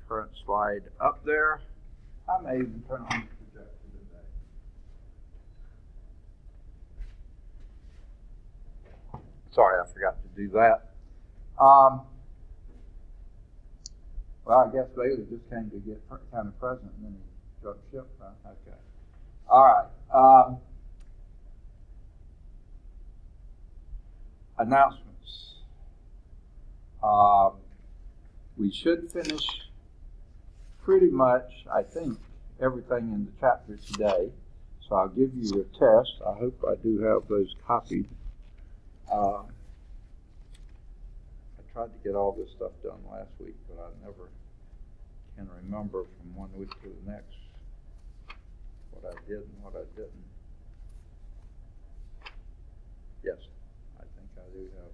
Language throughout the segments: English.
current slide up there. I may even turn on the projector today. Sorry, I forgot to do that. Well, I guess Bailey just came to get kind of present, and then he jumped ship, huh? Okay. All right. Announcements. We should finish pretty much, I think, everything in the chapter today. So I'll give you your test. I hope I do have those copied. I tried to get all this stuff done last week, but I never can remember from one week to the next what I did and what I didn't. Yes, I think I do have.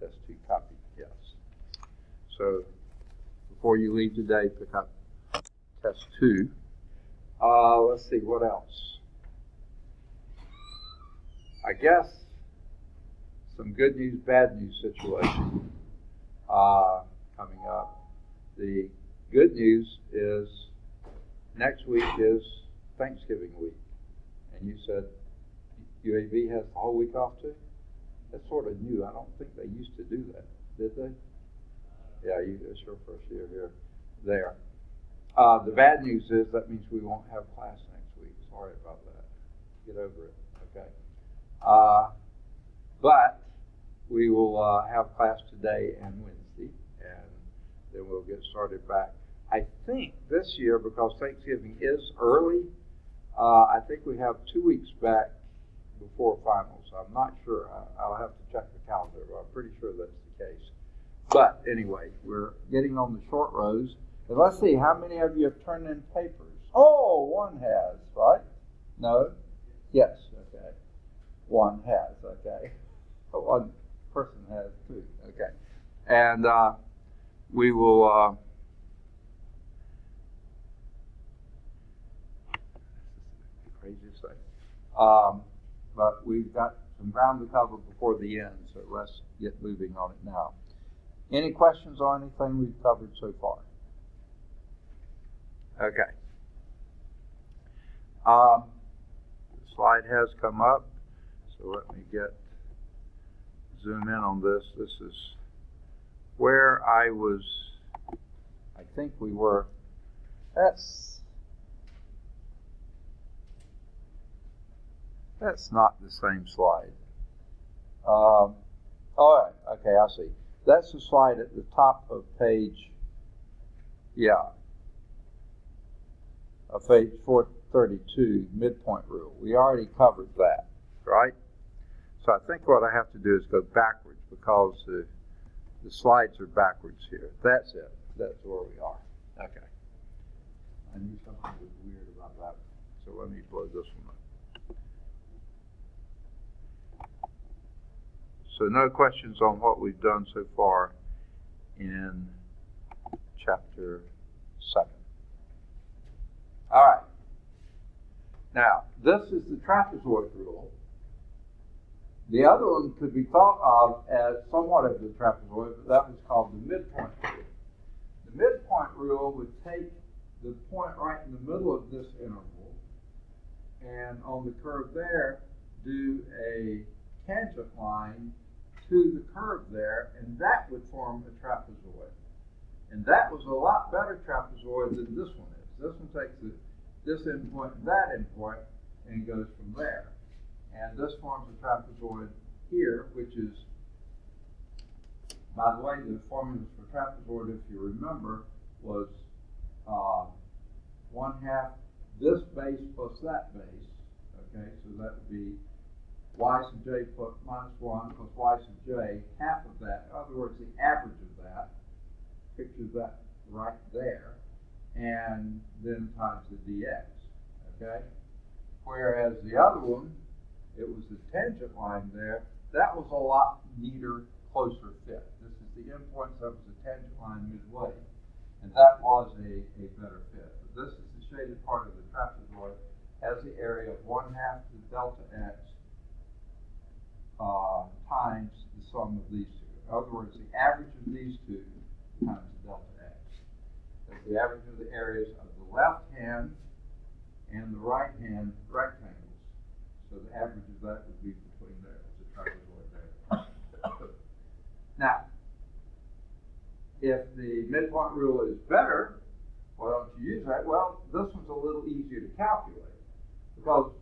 Test 2 copied, yes. So before you leave today, pick up test 2. Let's see, what else? I guess some good news, bad news situation coming up. The good news is next week is Thanksgiving week. And you said UAB has the whole week off too? That's sort of new. I don't think they used to do that, did they? Yeah, it's your first year here. There. The bad news is that means we won't have class next week. Sorry about that. Get over it, okay? But we will have class today and Wednesday, and then we'll get started back. I think this year, because Thanksgiving is early, I think we have 2 weeks back before finals. I'm not sure. I'll have to check the calendar, but I'm pretty sure that's the case. But anyway, we're getting on the short rows. And let's see, how many of you have turned in papers? Oh, one has, right? No? Yes, okay. One has, okay. One person has two, okay. And we will... craziest thing. But we've got some ground to cover before the end, so let's get moving on it now. Any questions on anything we've covered so far? Okay. The slide has come up, so let me zoom in on this. This is where I think we were. That's not the same slide. All right, okay, I see. That's the slide at the top of page, of page 432, midpoint rule. We already covered that, right? So I think what I have to do is go backwards because the slides are backwards here. That's it. That's where we are. Okay. I knew something was weird about that. So let me blow this one up. So no questions on what we've done so far in chapter 7. All right. Now, this is the trapezoid rule. The other one could be thought of as somewhat of the trapezoid, but that was called the midpoint rule. The midpoint rule would take the point right in the middle of this interval, and on the curve there, do a tangent line to the curve there, and that would form a trapezoid. And that was a lot better trapezoid than this one is. This one takes this endpoint and that endpoint and goes from there. And this forms a trapezoid here, which is, by the way, the formulas for trapezoid, if you remember, was 1/2 this base plus that base. Okay, so that would be y sub j minus 1 plus y sub j, half of that. In other words, the average of that, pictures that right there, and then times the dx, okay? Whereas the other one, it was the tangent line there, that was a lot neater, closer fit. This is the endpoint, so it was a tangent line midway, and that was a better fit. But this is the shaded part of the trapezoid, has the area of 1/2 to delta x times the sum of these two. In other words, the average of these two times delta x. That's the average of the areas of the left hand and the right hand rectangles. So the average of that would be between there. It's a trapezoid there. Now, if the midpoint rule is better, why don't you use that? Well, this one's a little easier to calculate because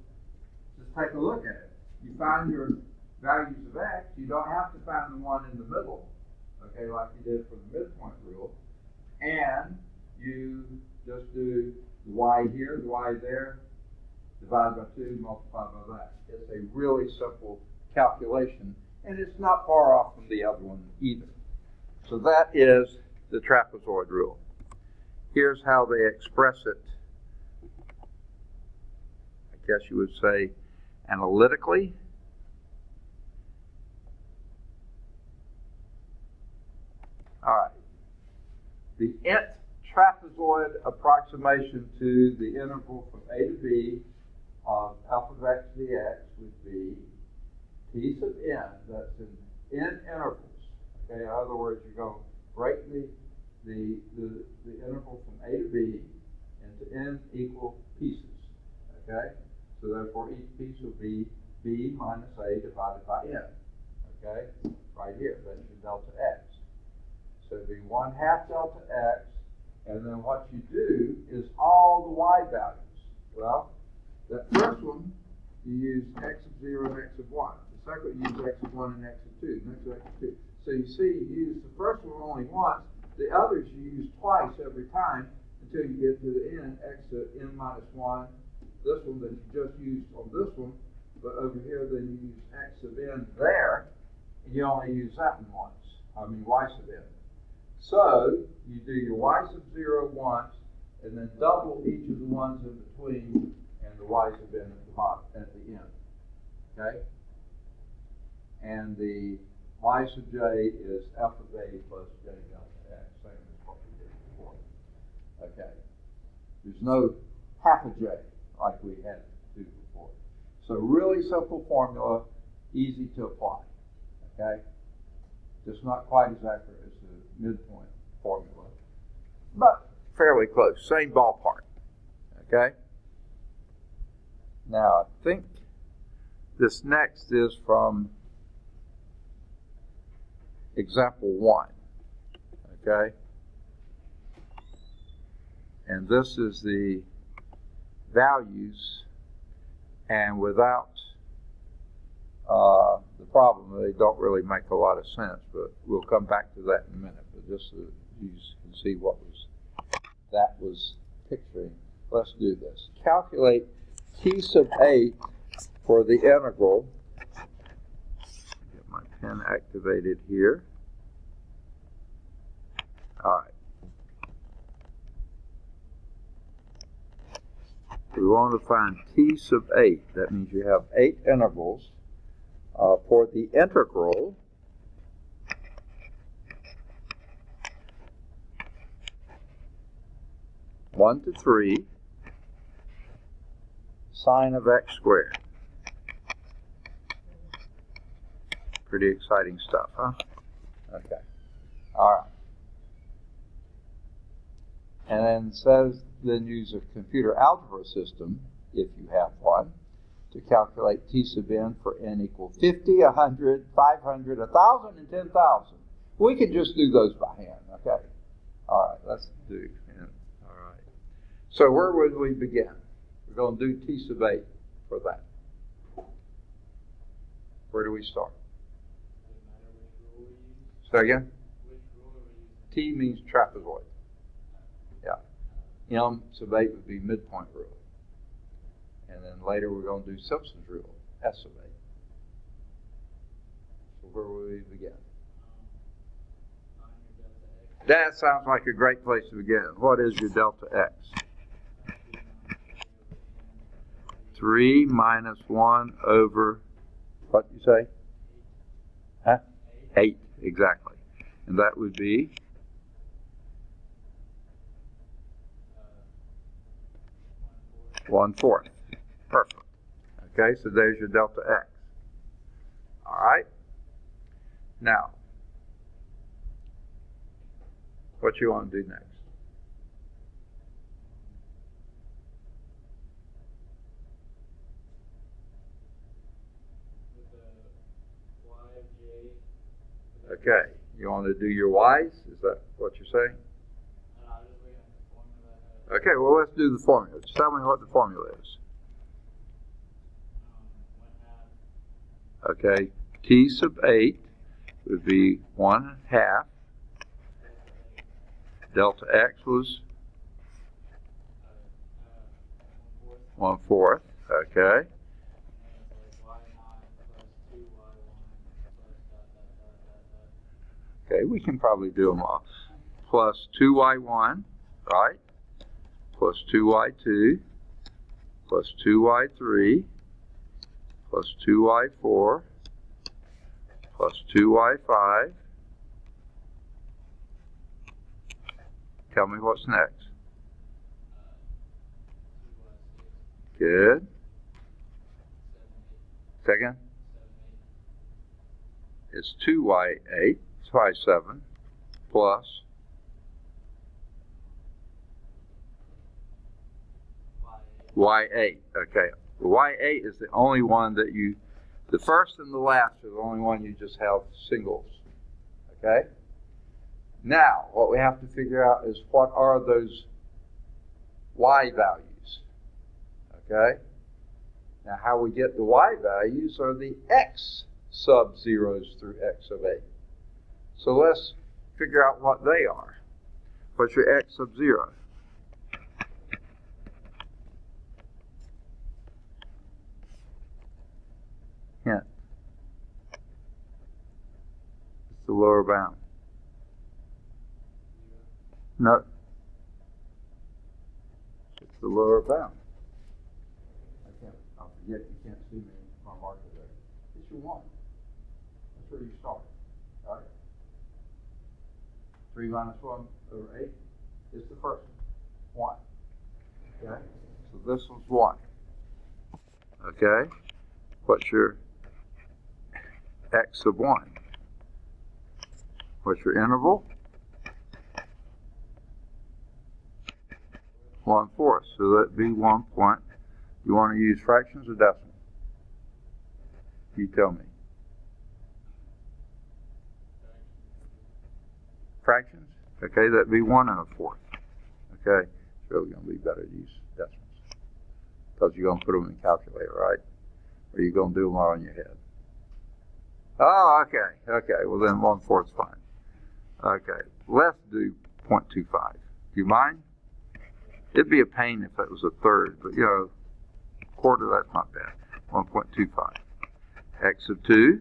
just take a look at it. You find your values of x, you don't have to find the one in the middle, okay, like you did for the midpoint rule, and you just do the y here, the y there, divided by 2, multiplied by that. It's a really simple calculation, and it's not far off from the other one either. So that is the trapezoid rule. Here's how they express it, I guess you would say, analytically. All right. The nth trapezoid approximation to the interval from a to b of f of x dx would be t sub n, that's in n intervals. Okay, in other words, you're going to break the interval from a to b into n equal pieces. Okay, so therefore each piece will be b minus a divided by n. Okay, right here, that's your delta x. So it'd be 1/2 delta x, and then what you do is all the y values. Well, that first one, you use x of 0 and x of 1. The second, you use x of 1 and x of 2, and x of x of 2. So you see, you use the first one only once. The others you use twice every time until you get to the end, x of n minus 1. This one that you just used on this one, but over here then you use x of n there, and you only use that one once. I mean y sub n. So you do your y sub 0 once, and then double each of the ones in between, and the y sub n at the bottom, at the end. Okay? And the y sub j is f of a plus j delta x, same as what we did before. Okay. There's no half a j like we had to do before. So really simple formula, easy to apply. Okay? Just not quite as accurate as the midpoint formula, but fairly close, same ballpark. Okay? Now, I think this next is from example 1. Okay? And this is the values, and without the problem, they don't really make a lot of sense, but we'll come back to that in a minute. But just so you can see what that was picturing, let's do this. Calculate t sub 8 for the integral. Get my pen activated here. All right. We want to find t sub 8. That means you have 8 intervals for the integral (1 to 3) sine of x squared. Pretty exciting stuff, huh? Okay. All right. And then it says then use a computer algebra system, if you have one, to calculate t sub n for n equal 50, 100, 500, 1,000, and 10,000. We can just do those by hand, okay? All right, let's do n. All right. So where would we begin? We're going to do t sub 8 for that. Where do we start? Say again? T means trapezoid. Yeah. M sub 8 would be midpoint rule. And then later we're going to do Simpson's rule, S sub 8. So where will we begin? That sounds like a great place to begin. What is your delta x? 3 minus 1 over, what did you say? Huh? 8, exactly. And that would be? 1/4. Perfect. Okay, so there's your delta x. All right. Now, What you want to do next? Okay, you want to do your y's? Is that what you're saying? Okay, well, let's do the formula. Just tell me what the formula is. Okay, t sub 8 would be 1/2. Delta x was 1/4. Okay. Okay, we can probably do them all. Plus 2y1, right? Plus 2y2, plus 2y3, plus 2y4, plus 2y5. Tell me what's next. Good. Second? It's 2y8, y7, plus y8. Okay. The y8 is the only one that the first and the last are the only one you just have singles. Okay? Now, what we have to figure out is what are those y values. Okay? Now, how we get the y values are the x sub zeros through x sub 8. So let's figure out what they are. What's your x sub 0? Hint. It's the lower bound. No. It's the lower bound. I forget, you can't see me, my marker there. It's your 1. That's where you start, right? 3 minus 1 over 8 is the first one. Okay? So this one's 1. Okay? What's your x sub 1? What's your interval? 1/4. So that'd be 1 point. You want to use fractions or decimal? You tell me. Fractions? Okay, that'd be 1 1/4. Okay, it's really going to be better to use decimals because you're going to put them in the calculator, right? Or you're going to do them all in your head. Oh, okay. Okay, well then 1/4 is fine. Okay, let's do 0.25. Do you mind? It'd be a pain if it was a third, but you know, quarter, that's not bad. 1.25. X sub 2.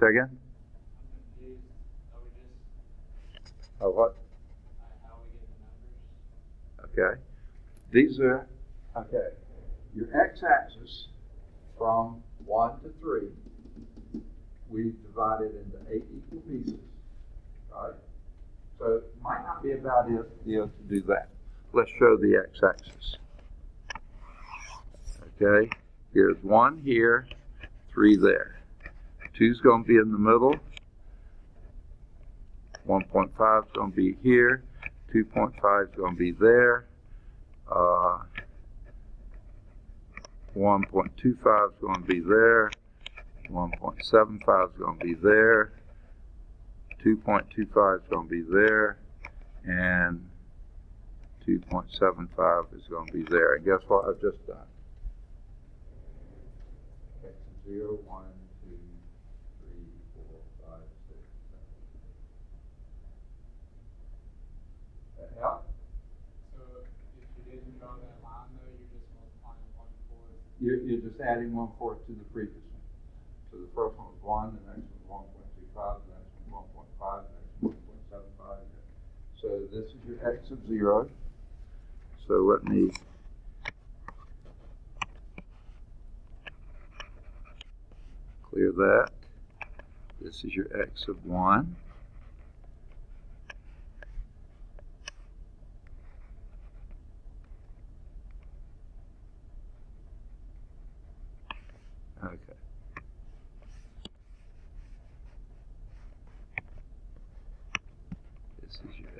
Say again? Oh, what? Okay. These are, okay, your x-axis from 1 to 3, we've divided into 8 equal pieces, right? So it might not be a bad idea to do that. Let's show the x-axis. Okay, here's 1 here, 3 there. 2 is going to be in the middle. 1.5 is going to be here. 2.5 is going to be there. 1.25 is going to be there. 1.75 is going to be there. 2.25 is going to be there. And 2.75 is going to be there. And guess what I've just done? X 0, 1, 2, 3, 4, 5, 6, 7. That help? So if you didn't draw that line though, you're just multiplying 1/4. You're just adding 1/4 to the previous one. So the first one was 1, the next one was 1.25, the next one 1.5, the next one 1.75. So this is your x of 0. So let me clear that. This is your x of 1. Okay.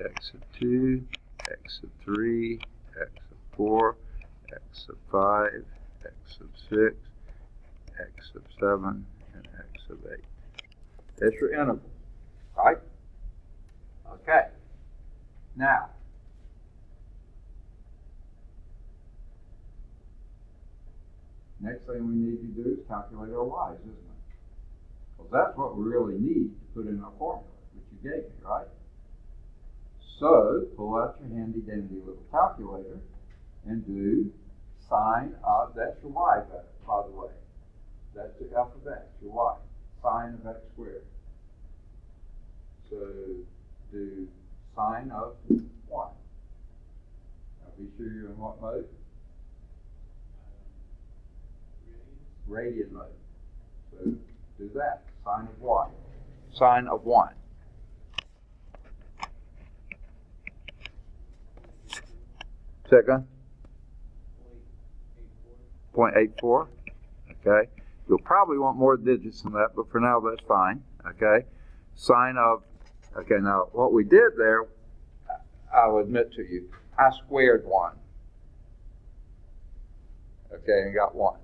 x of 2, x of 3, x of 4, x of 5, x of 6, x of 7, and x of 8. That's your interval, right? Okay. Now, next thing we need to do is calculate our y's, isn't it? Well, that's what we really need to put in our formula, which you gave me, right? So, pull out your handy dandy little calculator and do sine of, that's your y, by the way. That's the f of x, your y, sine of x squared. So, do sine of 1. Now, be sure you're in what mode? Radian mode. So, do that, sine of y. Sine of 1. Second? 0.84. Okay. You'll probably want more digits than that, but for now that's fine. Okay. Sine of, okay, now what we did there, I'll admit to you, I squared 1. Okay, and got 1.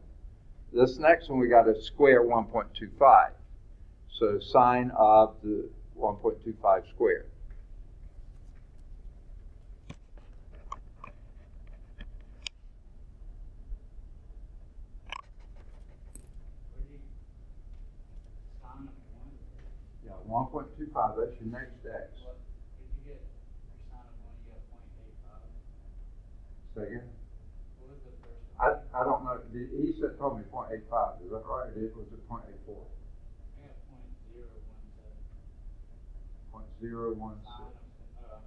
This next one we got to square 1.25. So sine of the 1.25 squared. Yeah, 1.25, that's your next x. If you get your sine of 1, you get 0.85. Second? What was the first one? I don't know. He said told me 0.85. Is that right? Or was it 0.84? I got 0.017. 0.016. Oh,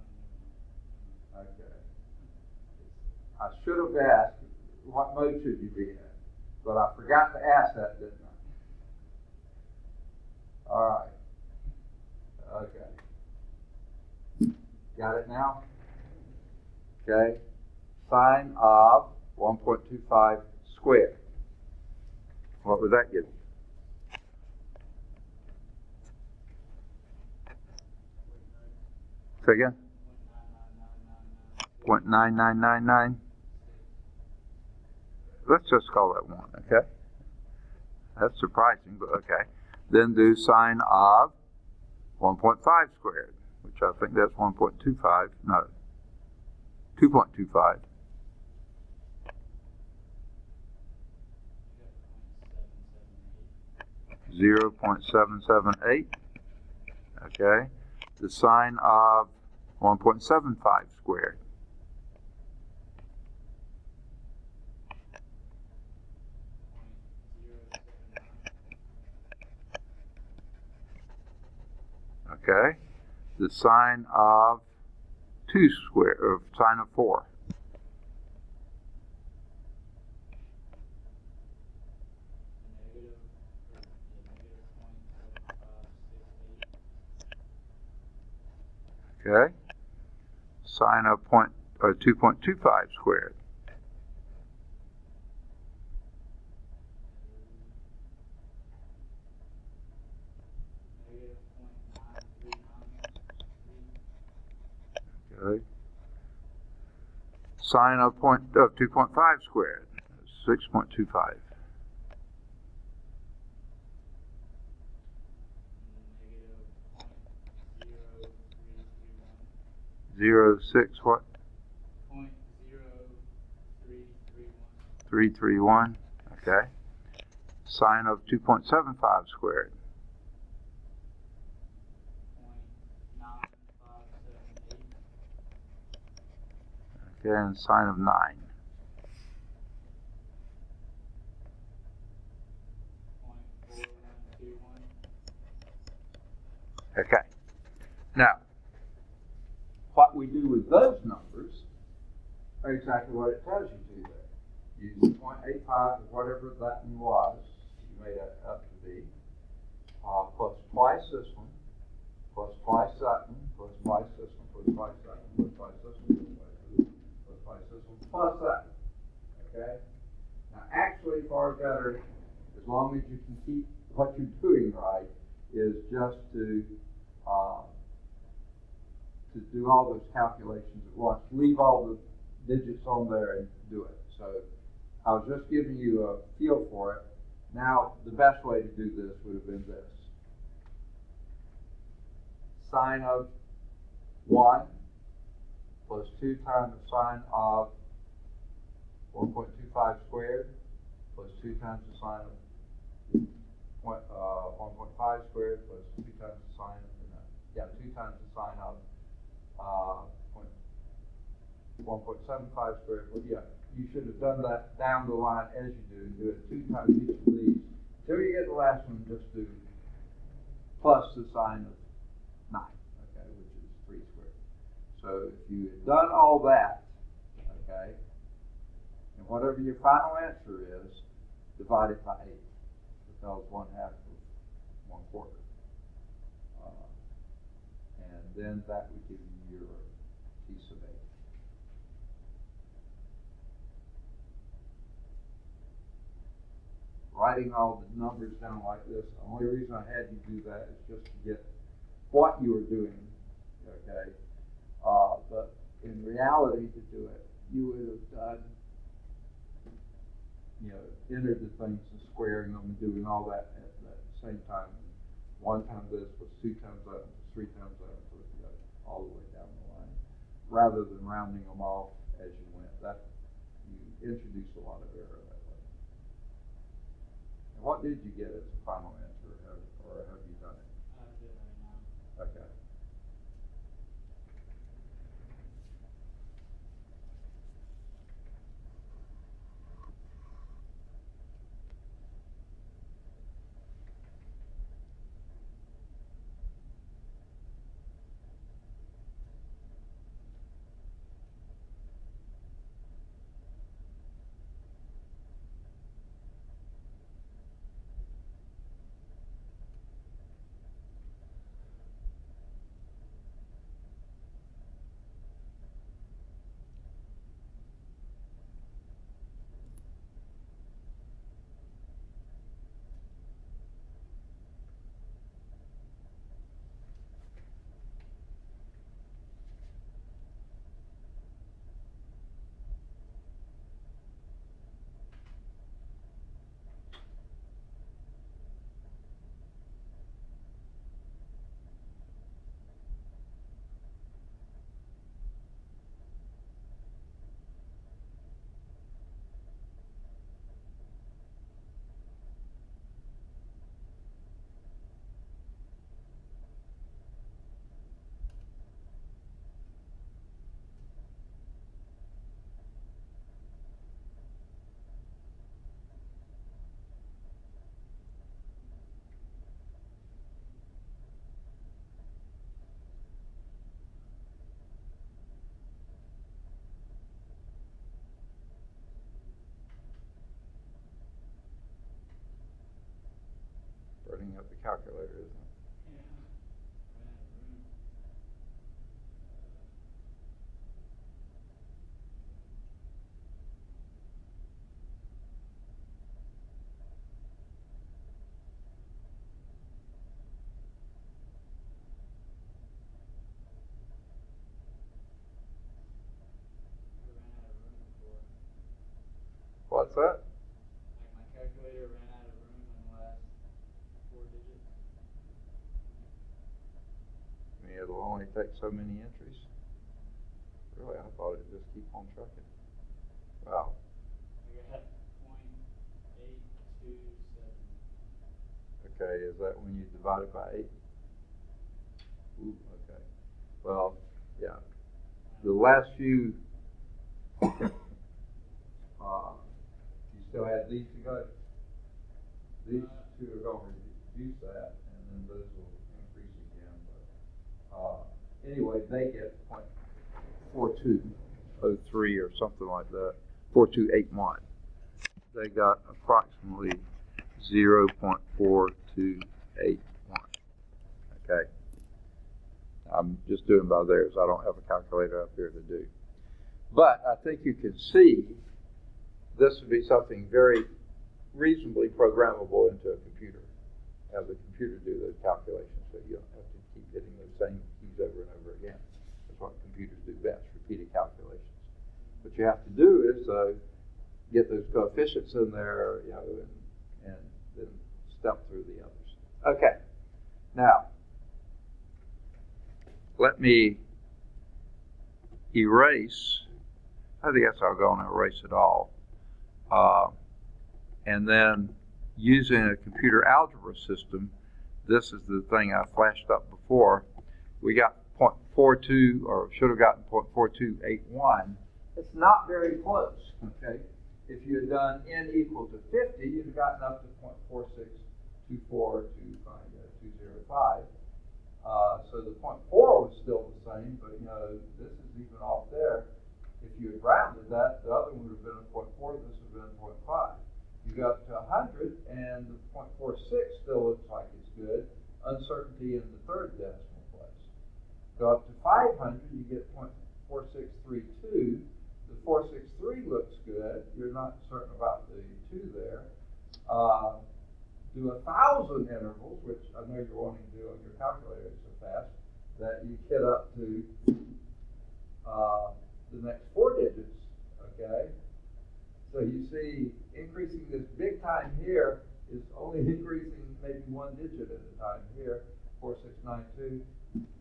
Okay. I should have asked what mode should you be in, but I forgot to ask that, didn't I? All right. Okay. Got it now? Okay. Sine of 1.25 squared. What would that give you? Say again? 0.9999. Let's just call that 1, okay? That's surprising, but okay. Then do sine of 1.5 squared, which I think that's 1.25. No, 2.25. 0.778. Okay. The sine of 1.75 squared. Okay. The sine of 2 squared, or sine of 4. Okay. Sine of 2.25 squared. Okay. Sine of 2.5 squared. 6.25. 0.06 what? 331. Okay. Sine of 2.75 squared. 0.9578. Okay, and sine of 9. 0.4121. Okay. Now, what we do with those numbers are exactly what it tells you to there. Use 0.85 or whatever that one was, you made that up to be, plus twice this one, plus twice that one, plus twice this one, plus twice that one, plus twice this one, plus twice this one, plus that one. Okay? Now, actually, far better, as long as you can keep what you're doing right, is just to to do all those calculations at once. Leave all the digits on there and do it. So I was just giving you a feel for it. Now, the best way to do this would have been this. Sine of 1 plus 2 times the sine of 1.25 squared plus 2 times the sine of 1.5 squared plus 2 times the sine of, 2 times the sine of 1.75 squared. Well, you should have done that down the line as you do. Do it 2 times each of these. Until you get the last one, just do plus the sine of 9, okay, which is 3 squared. So if you had done all that, okay, and whatever your final answer is, divide it by 8, because 1/2 of 1/4. And then that would give you your piece of 8. Writing all the numbers down like this, the only reason I had you do that is just to get what you were doing, okay? But in reality, to do it, you would have done, entered the things and squaring them and doing all that at the same time. 1 times this was 2 times that, 3 times that, so you got all the way down the line, rather than rounding them off as you went. That you introduce a lot of error that way. And what did you get as a final answer, or have you done it? I did it right now. Okay. Burning up the calculator, isn't it? What's that? Like my calculator ran out of room in the last 4 digits. I mean, it'll only take so many entries. Really, I thought it'd just keep on trucking. Wow. I got 0.827. Okay, is that when you divide it by 8? Ooh, okay. Well, yeah. The last few, you still had these to go. These two are going to reduce that, and then those will increase again. But anyway, they get 0.4203 or something like that, 4281. They got approximately 0.4281. Okay. I'm just doing by theirs. I don't have a calculator up here to do. But I think you can see this would be something very reasonably programmable into a computer. Have the computer do those calculations so you don't have to keep hitting those same keys over and over again. computers do best, repeated calculations. What you have to do is get those coefficients in there, you know, and then step through the others. Okay, now let me erase. I guess I'll go and erase it all. And then using a computer algebra system, this is the thing I flashed up before. We got 0.42, or should have gotten 0.4281. It's not very close, okay? If you had done n equal to 50, you'd have gotten up to 0.4624205. So the 0.4 was still the same, but you know, this is even off there. If you had rounded that, the other one would have been a 0.4, this would have been 0.5. You go up to 100, and the 0.46 still looks like it's good. Uncertainty in the third decimal place. Go up to 500, you get 0.4632. The 463 looks good. You're not certain about the 2 there. Do 1,000 intervals, which I know you're wanting to do on your calculator so fast, that you get up to the next 4 digits, okay? So you see, increasing this big time here is only increasing maybe 1 digit at a time here, 4692,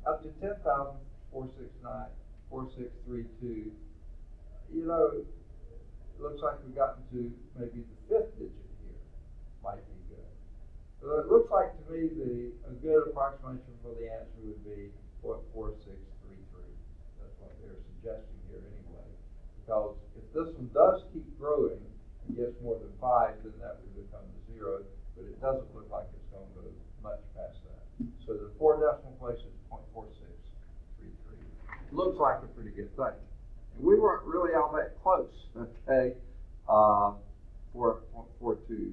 up to 10,000, 469, 4632. You know, it looks like we've gotten to maybe the 5th digit here, might be good. So it looks like to me a good approximation for the answer would be 0.4633. That's what they're suggesting here anyway. Because if this one does keep growing and gets more than 5, then that would become the 0. But it doesn't look like it's going to go much past that. So the 4 decimal place is 0.4633. Looks like a pretty good thing. And we weren't really all that close, okay? 4.42.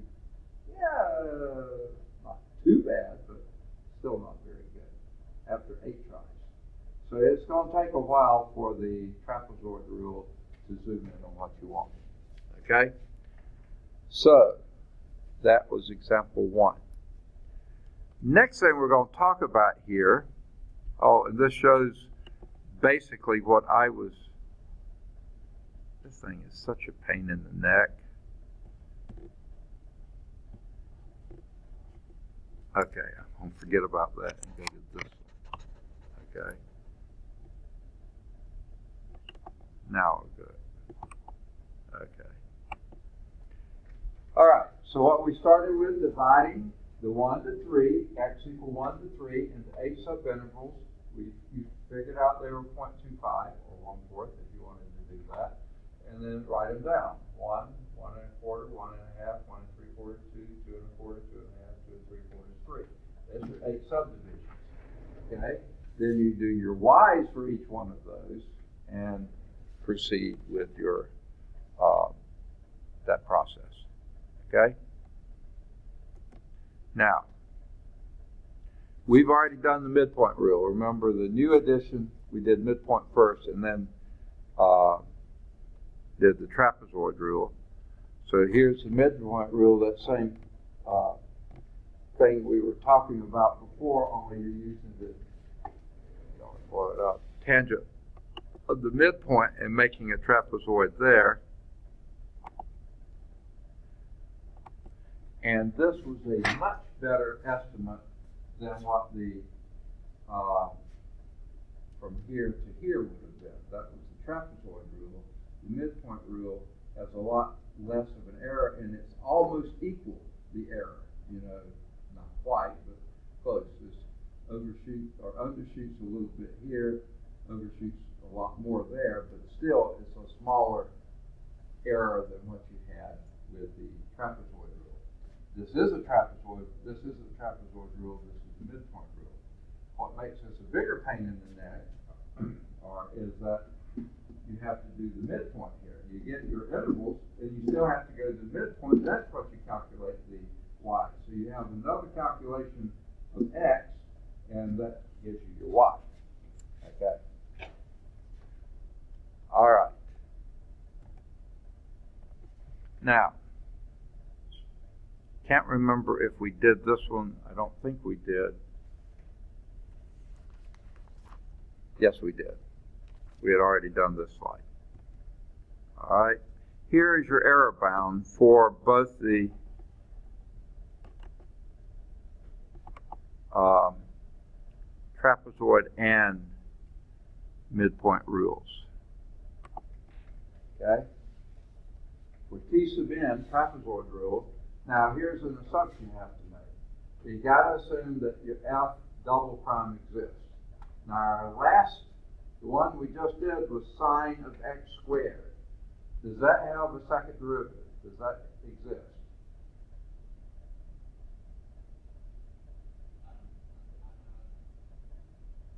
Yeah, not too bad, but still not very good after 8 tries. So it's going to take a while for the trapezoid rule to zoom in on what you want. Okay? So that was example 1. Next thing we're going to talk about here, and this shows basically what I was, this thing is such a pain in the neck. Okay, I'm going to forget about that and go to this one. Okay. Now we're good. Okay. All right, so what we started with, dividing the 1 to 3, x equal 1 to 3, into 8 subintervals. You figured out they were 0.25, or 1/4 if you wanted to do that. And then write them down. 1, 1 1/4, 1 1/2, 1 3/4, 2, 2 1/4, 2 1/2, 2 3/4, 3. That's your 8 subdivisions. Okay? Then you do your y's for each one of those and proceed with your that process. Okay? Now, we've already done the midpoint rule. Remember the new addition, we did midpoint first and then did the trapezoid rule. So here's the midpoint rule, that same thing we were talking about before, only you're using the tangent of the midpoint and making a trapezoid there. And this was a much better estimate than what the from here to here would have been. That was the trapezoid rule. The midpoint rule has a lot less of an error, and it's almost equal, the error. You know, not quite, but close. This overshoot or undershoots a little bit here, overshoots a lot more there, but still it's a smaller error than what you had with the trapezoid rule. This is a trapezoid rule, this is the midpoint rule. What makes this a bigger pain in the neck is that you have to do the midpoint here. You get your intervals, and you still have to go to the midpoint. That's what you calculate the y. So you have another calculation of x, and that gives you your y. Okay. All right. Now, can't remember if we did this one. I don't think we did. Yes, we did. We had already done this slide. All right. Here is your error bound for both the trapezoid and midpoint rules. Okay? For T sub n, trapezoid rule, now here's an assumption you have to make. So you got to assume that your F double prime exists. Now our last, the one we just did was sine of x squared. Does that have a second derivative? Does that exist?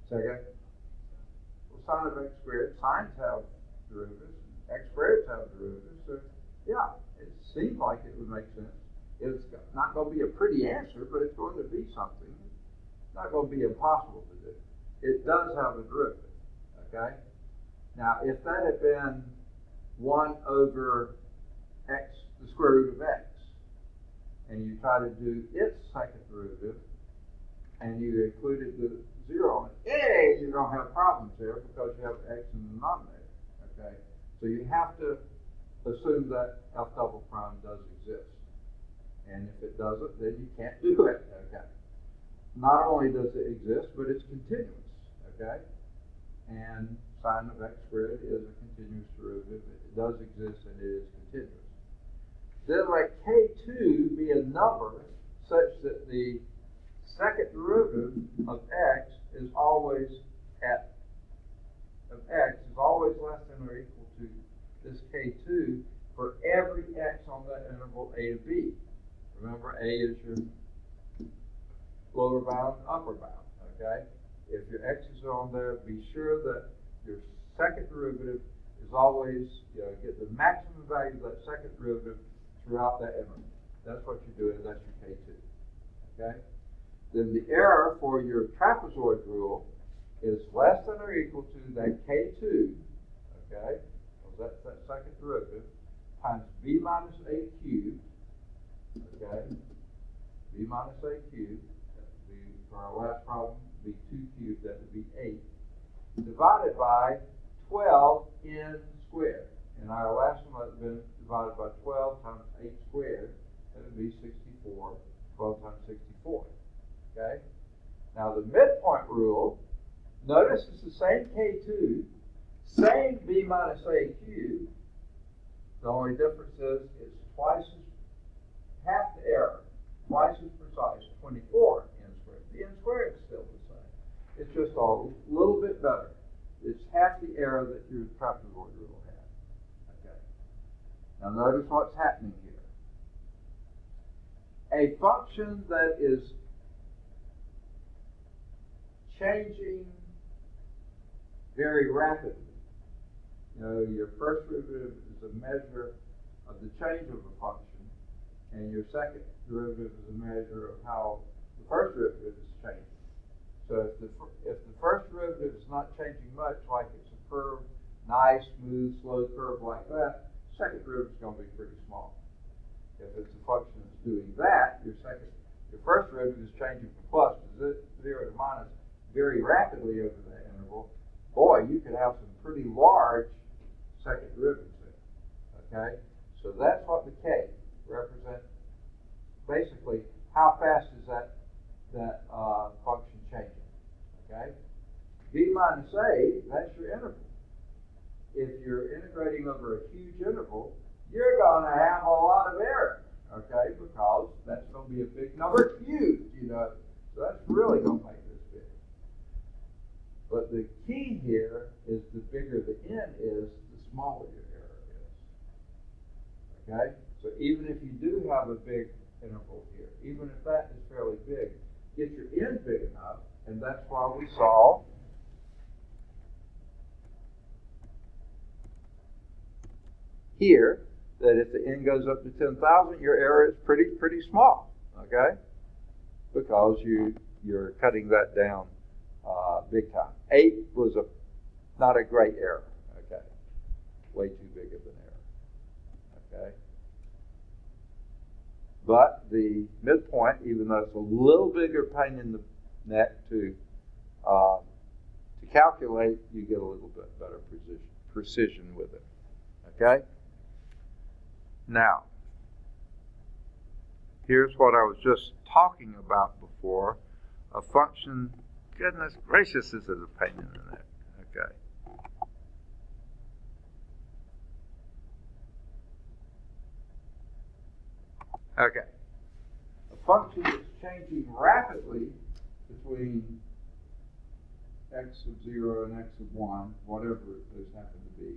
Second? Well, sine of x squared, sines have derivatives, x squareds have derivatives, so yeah, it seems like it would make sense. It's not going to be a pretty answer, but it's going to be something. It's not going to be impossible to do. It does have a derivative, okay? Now, if that had been 1 over x, the square root of x, and you try to do its second derivative, and you included the 0 on it, hey, you're going to have problems there because you have x in the denominator, okay? So you have to assume that F double prime does exist. And if it doesn't, then you can't do it, okay? Not only does it exist, but it's continuous, okay? And sine of x squared is a continuous derivative. It does exist and it is continuous. Then let K2 be a number such that the second derivative of x is always less than or equal to this K2 for every x on that interval a to b. Remember, a is your lower bound, upper bound, okay? If your x's are on there, be sure that your second derivative is always, get the maximum value of that second derivative throughout that interval. That's what you're doing, that's your K2, okay? Then the error for your trapezoid rule is less than or equal to that K2, okay? So that's that second derivative, times b minus a cubed, okay? b minus a cubed, that would be, for our last problem, be 2 cubed, that would be 8, divided by 12 n squared. And our last one would have been divided by 12 times 8 squared, that would be 64, 12 times 64, okay? Now the midpoint rule, notice it's the same K2, same b minus a cubed. The only difference is it's twice as, half the error, twice as precise, 24 n squared. The n squared is still the same. It's just a little bit better. It's half the error that your trapezoid rule had. Okay. Now notice what's happening here. A function that is changing very rapidly. Your first derivative is a measure of the change of a function, and your second derivative is a measure of how the first derivative is changing. So if the first derivative is not changing much, like it's a curve, nice, smooth, slow curve like that, the second derivative is going to be pretty small. If it's a function that's doing that, your first derivative is changing from plus to 0 to minus very rapidly over that interval. Boy, you could have some pretty large second derivatives there, okay? So that's what the K represents. Basically, how fast is that function changing, okay? B minus A, that's your interval. If you're integrating over a huge interval, you're going to have a lot of error, okay? Because that's going to be a big number cubed, So that's really going to make this big. But the key here is the bigger the n is, the smaller your error is. Okay? So even if you do have a big interval here, even if that is fairly big, get your n big enough, and that's why we saw here that if the n goes up to 10,000, your error is pretty small. Okay? Because you're cutting that down big time. 8 was not a great error, okay? Way too big of an error, okay? But the midpoint, even though it's a little bigger pain in the neck to calculate, you get a little bit better precision with it. Okay? Now, here's what I was just talking about before. A function, goodness gracious, is it a pain in the neck. Okay. Okay. A function that's changing rapidly between x of 0 and x of 1, whatever those happen to be,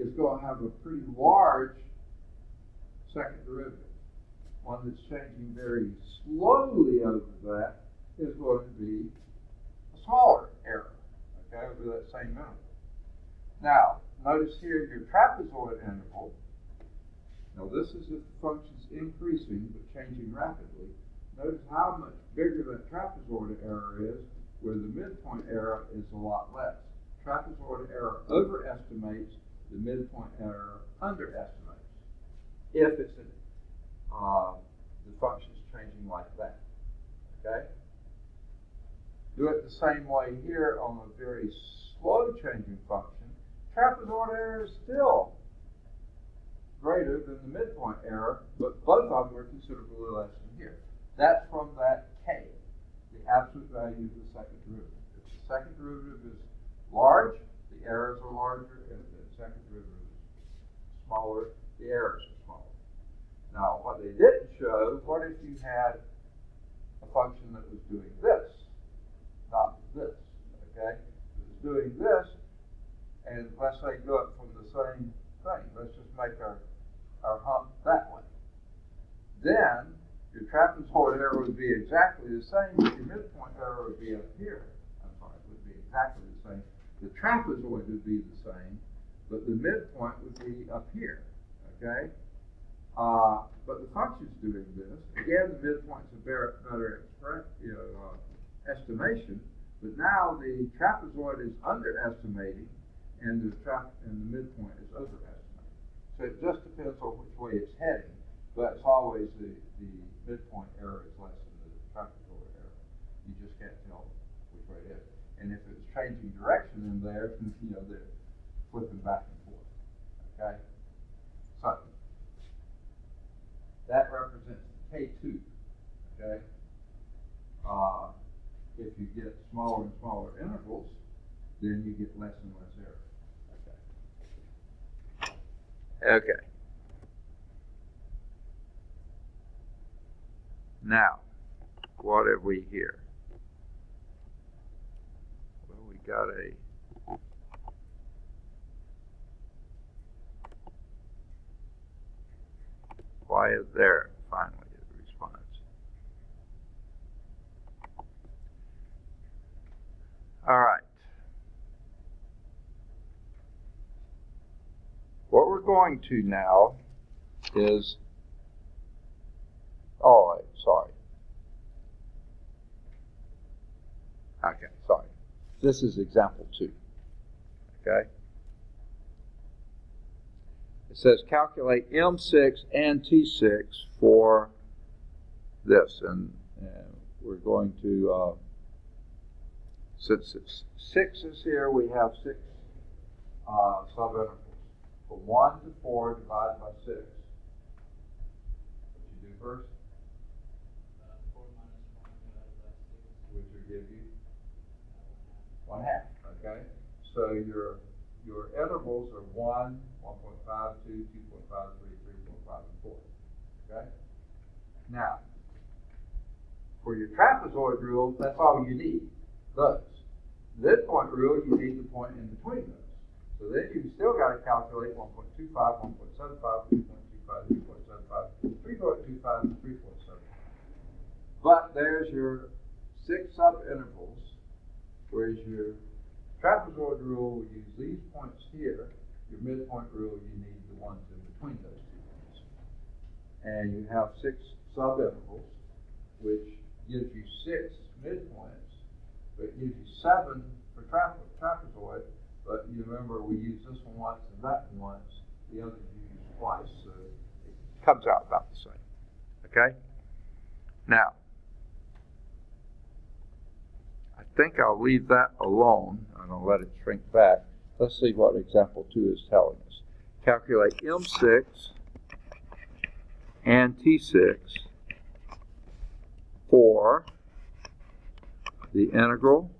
is going to have a pretty large second derivative. One that's changing very slowly over that is going to be a smaller error, okay, over that same interval. Now, notice here your trapezoid interval. Now, this is if the function's increasing but changing rapidly. Notice how much bigger that trapezoid error is, where the midpoint error is a lot less. Trapezoid error overestimates, the midpoint error underestimates, if it's the function's changing like that. Okay? Do it the same way here on a very slow changing function. Trapezoid error is still greater than the midpoint error, but both of them are considerably less than here. That's from that k, the absolute value of the second derivative. If the second derivative is large, the errors are larger. If the second derivative is smaller, the errors are smaller. Now, what they didn't show, what if you had a function that was doing this, not this, okay? It was doing this, and let's say do it from the same thing. Let's just make our hump that way. Then, your trapezoid error would be exactly the same, but your midpoint error would be up here. I'm sorry, it would be exactly the same. The trapezoid would be the same, but the midpoint would be up here, okay? But the function's doing this. Again, the midpoint's a better estimation, but now the trapezoid is underestimating, and the midpoint is overestimating. So it just depends on which way it's heading, but it's always the midpoint error is less than the trapezoid error. You just can't tell which way it is. And if it's changing direction in there, they're flipping back and forth. Okay? So that represents K2. Okay? If you get smaller and smaller intervals, then you get less and less error. Okay. Okay. Now, what have we here? Well, we got a why is there finally a response? All right. What we're going to now is, sorry. Okay, sorry. This is example 2. Okay? It says calculate M6 and T6 for this. And we're going to, since it's 6 is here, we have 6 subintervals. From 1 to 4 divided by 6. What you do first? 4 minus 1 divided by 6. Which will give you 1/2. Okay? So your intervals are 1, 1.52, 2.53, 3.5, and 4. Okay? Now, for your trapezoid rule, that's all you need. Those. Midpoint rule, you need the point in between those. So then you still got to calculate 1.25, 1.75, 2.25, 2.75, 3.25, and 3.75. But there's your 6 subintervals, whereas your trapezoid rule will use these points here. Your midpoint rule, you need the ones in between those 2 points. And you have 6 subintervals, which gives you 6 midpoints, but it gives you 7 for trapezoid. But you remember we used this one once and that one once. The others you used twice, so it comes out about the same. Okay? Now, I think I'll leave that alone. I'm going to let it shrink back. Let's see what example 2 is telling us. Calculate M6 and T6 for the integral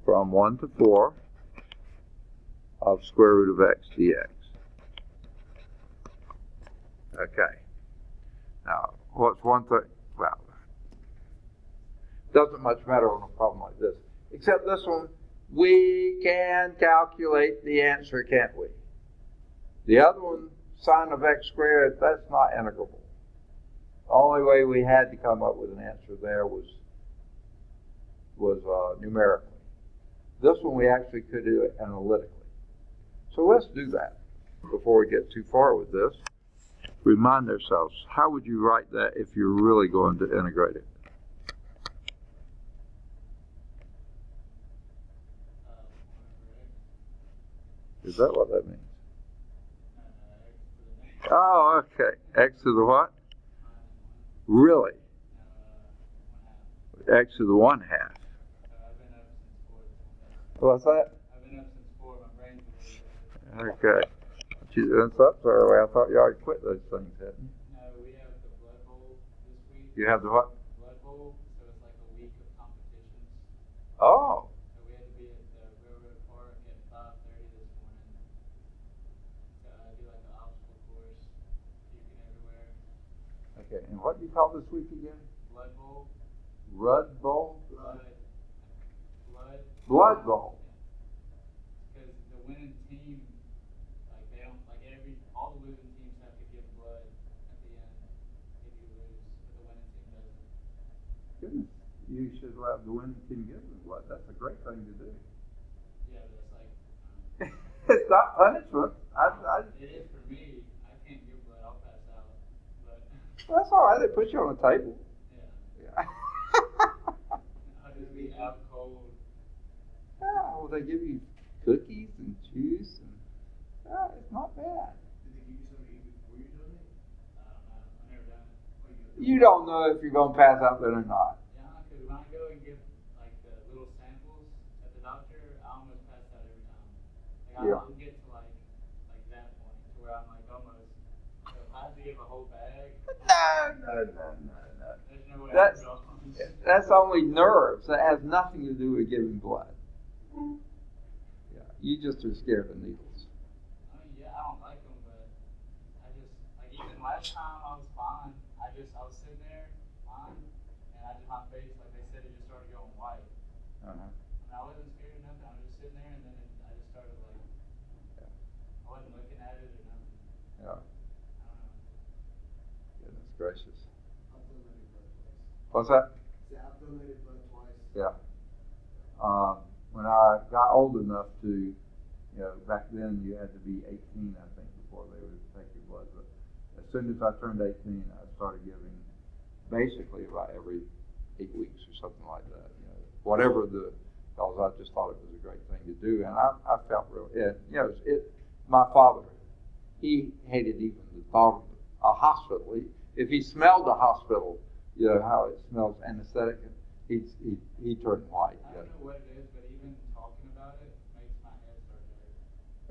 from 1 to 4 of square root of x dx. Okay. Now, what's one thing? Well, doesn't much matter on a problem like this. Except this one, we can calculate the answer, can't we? The other one, sine of x squared, that's not integrable. The only way we had to come up with an answer there was numerically. This one we actually could do it analytically. So let's do that before we get too far with this. Remind ourselves, how would you write that if you're really going to integrate it? Is that what that means? Oh, okay. X to the what? Really? X to the 1/2. What's that? I've been up since 4. My brain's a little bit. Okay. You doing something so early? I thought you already quit those things, hadn't you? No, we have the blood bowl this week. You have the what? Blood bowl, so it's like a week of competitions. Oh. So we had to be at the railroad park at 5:30 this morning to do like an obstacle course, puking everywhere. Okay, and what do you call this week again? Blood bowl. Rud Bowl? Blood Bowl. Because the winning team, like they don't, like all the losing teams have to give blood at the end if you lose, but the winning team doesn't. Goodness, you should have the winning team give them blood. That's a great thing to do. Yeah, but it's like. It's not punishment. It is for me. I can't give blood. I'll pass out. But. Well, that's all right. They put you on a table. Yeah. I'll just be out cold. Yeah, well, they give you cookies and juice, and it's not bad. Did they give you something to eat before you done it? I don't know. I've never done it. You don't know if you're going to pass out then or not. Yeah, because when I go and give like the little samples at the doctor, I almost pass out every time. Like I'll get to like that point to where I'm like almost. So if I have to give a whole bag. No. There's no way That's only nerves. That has nothing to do with giving blood. Yeah, you just are scared of needles. I mean, yeah, I don't like them, but I just, like, even last time I was fine. I was sitting there, fine, and my face, like they said, it just started going white. Uh-huh. And I wasn't scared of nothing. I was just sitting there, and then I just started, like, I wasn't looking at it or nothing. Yeah. I don't know. Goodness gracious. I've donated blood twice. What's that? Yeah, I've donated blood twice. Yeah. When I got old enough to, back then you had to be 18, I think, before they would take your blood. But as soon as I turned 18, I started giving basically about every 8 weeks or something like that. Whatever because I just thought it was a great thing to do, and I felt real. My father, he hated even the thought of a hospital. If he smelled a hospital, how it smells anesthetic, he turned white. I don't know what it is, but even talking about it makes my head start to hurt.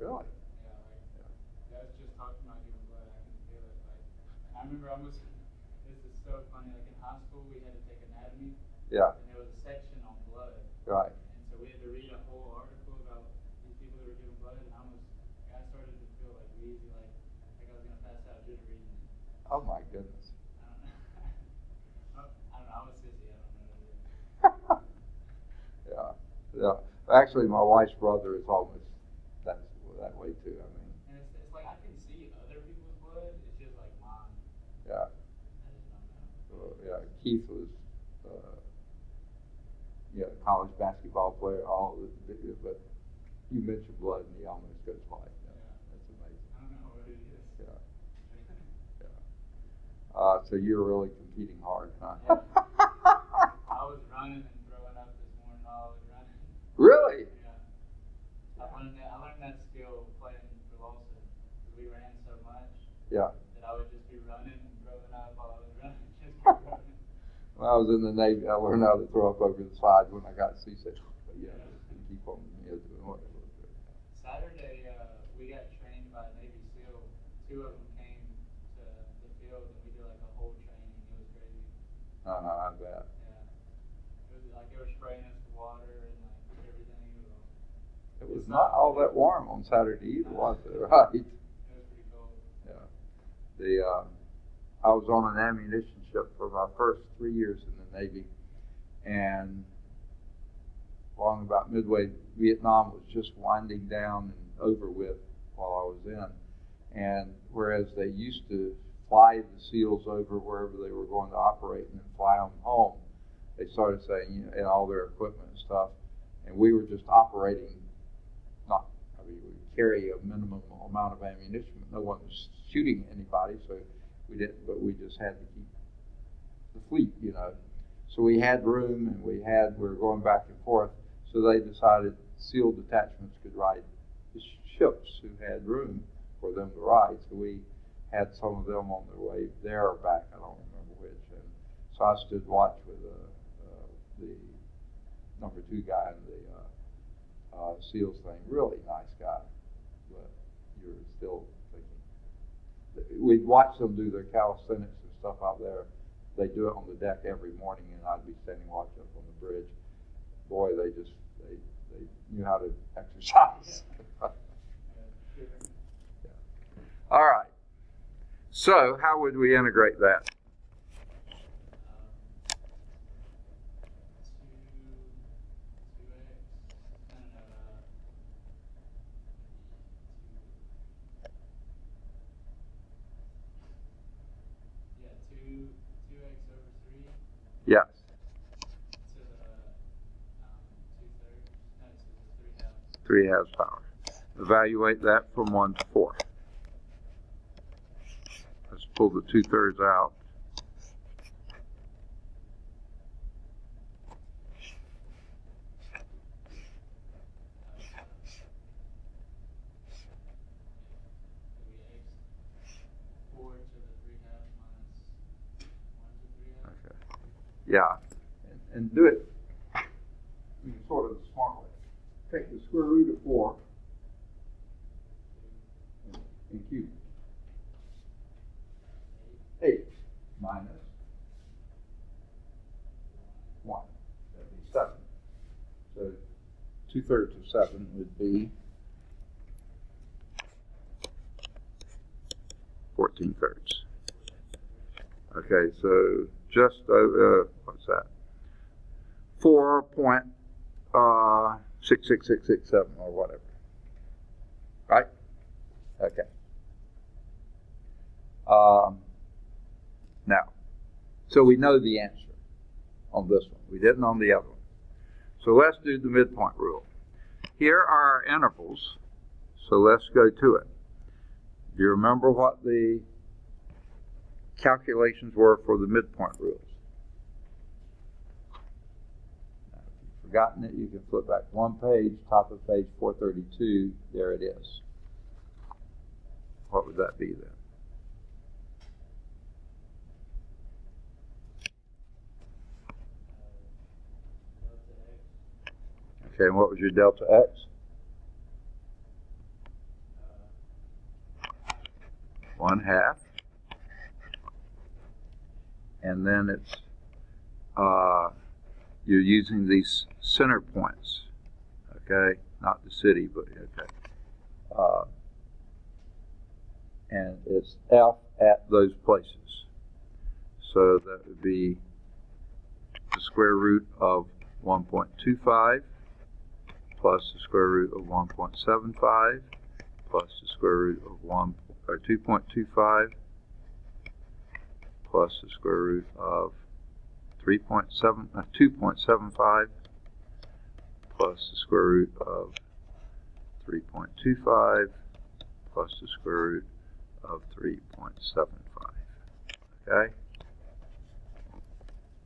Really? Yeah, that's just talking about giving blood. I can feel it. Like, and I remember this is so funny. Like in high school, we had to take anatomy. Yeah. And there was a section on blood. Right. And so we had to read a whole article about these people that were giving blood, and I started to feel like wheezy, like I was gonna pass out just reading it. Oh my goodness. I don't know. I'm a sissy. I don't know. Yeah. Actually, my wife's brother is almost that way too. I mean. And it's like I can see other people's blood. It's just like mine. Yeah. I just don't know. Yeah. Keith was, college basketball player. But you mentioned blood, and he almost goes white. That's amazing. I don't know what it is. Yeah. So you're really competing hard, huh? Yeah. I was running and throwing up this morning while I was running. Really? Yeah. I learned that skill playing for Lawson because we ran so much. Yeah. That I would just be running and throwing up while I was running. Just keep running. When I was in the Navy, I learned how to throw up over the side when I got seasick. But yeah, just keep on doing what it was. Saturday, we got trained by Navy SEAL. 2 of them came to the field, and we did like a whole training. It was crazy. I bet. Yeah. It was like they were spraying us with water and like everything. It was not all that warm on Saturday either, was it? Right. It was pretty cold. Yeah. I was on an ammunition ship for my first 3 years in the Navy, and along about midway, Vietnam was just winding down and over with while I was in. And whereas they used to fly the SEALs over wherever they were going to operate and then fly them home, they started saying, and all their equipment and stuff, and we were just operating. We would carry a minimum amount of ammunition, but no one was shooting anybody, so we didn't. But we just had to keep the fleet, So we had room, and we were going back and forth. So they decided SEAL detachments could ride the ships who had room for them to ride. So we had some of them on their way there or back. I don't remember which. And so I stood watch with the number 2 guy in the SEALs thing. Really nice guy, but you're still thinking. We'd watch them do their calisthenics and stuff out there. They do it on the deck every morning, and I'd be standing watching up on the bridge. Boy, they knew how to exercise. Yeah. All right. So how would we integrate that? Yes. To the 3 halves power. Evaluate that from 1 to 4. Let's pull the 2/3 out. Yeah, and do it sort of the smart way. Take the square root of 4 and cube 8 minus 1. That'd be 7. So 2/3 of 7 would be 14/3. Okay, so just what's that? 4.66667 or whatever. Right? Okay. Now, so we know the answer on this one. We didn't on the other one. So let's do the midpoint rule. Here are our intervals. So let's go to it. Do you remember what the calculations were for the midpoint rules? Now, if you've forgotten it, you can flip back 1 page, top of page 432. There it is. What would that be then? Okay, and what was your delta x? 1/2. And then it's, you're using these center points, okay? Not the city, but okay. And it's F at those places. So that would be the square root of 1.25 plus the square root of 1.75 plus the square root of 2.25 plus the square root of 2.75 plus the square root of 3.25 plus the square root of 3.75. Okay?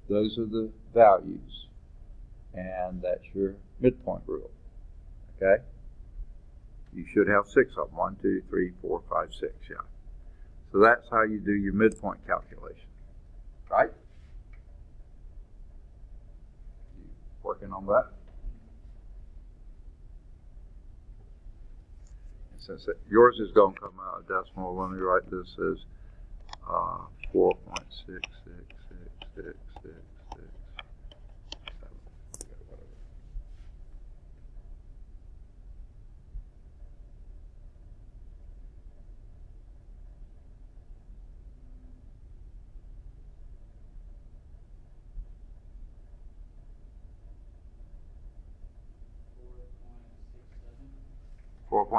Those are the values, and that's your midpoint rule. Okay? You should have 6 of them. 1, 2, 3, 4, 5, 6. Yeah. So that's how you do your midpoint calculation. Right? working on that. And since yours is going to come out a decimal, let me write this as 4.6666666.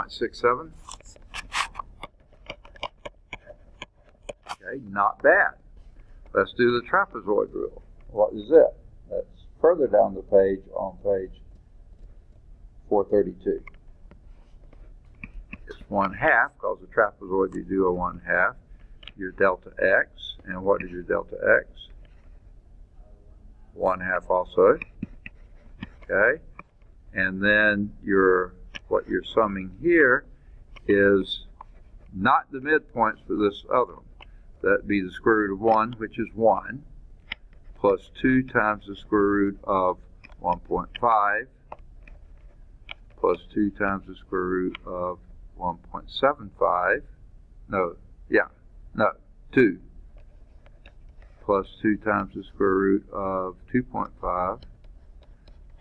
.67. Okay, not bad. Let's do the trapezoid rule. What is it? That's further down the page on page 432. It's 1/2, because the trapezoid you do a 1/2. Your delta x, and what is your delta x? 1/2 also. Okay, and then what you're summing here is not the midpoints for this other one. That'd be the square root of 1, which is 1, plus 2 times the square root of 1.5, plus 2 times the square root of 1.75. 2. Plus 2 times the square root of 2.5,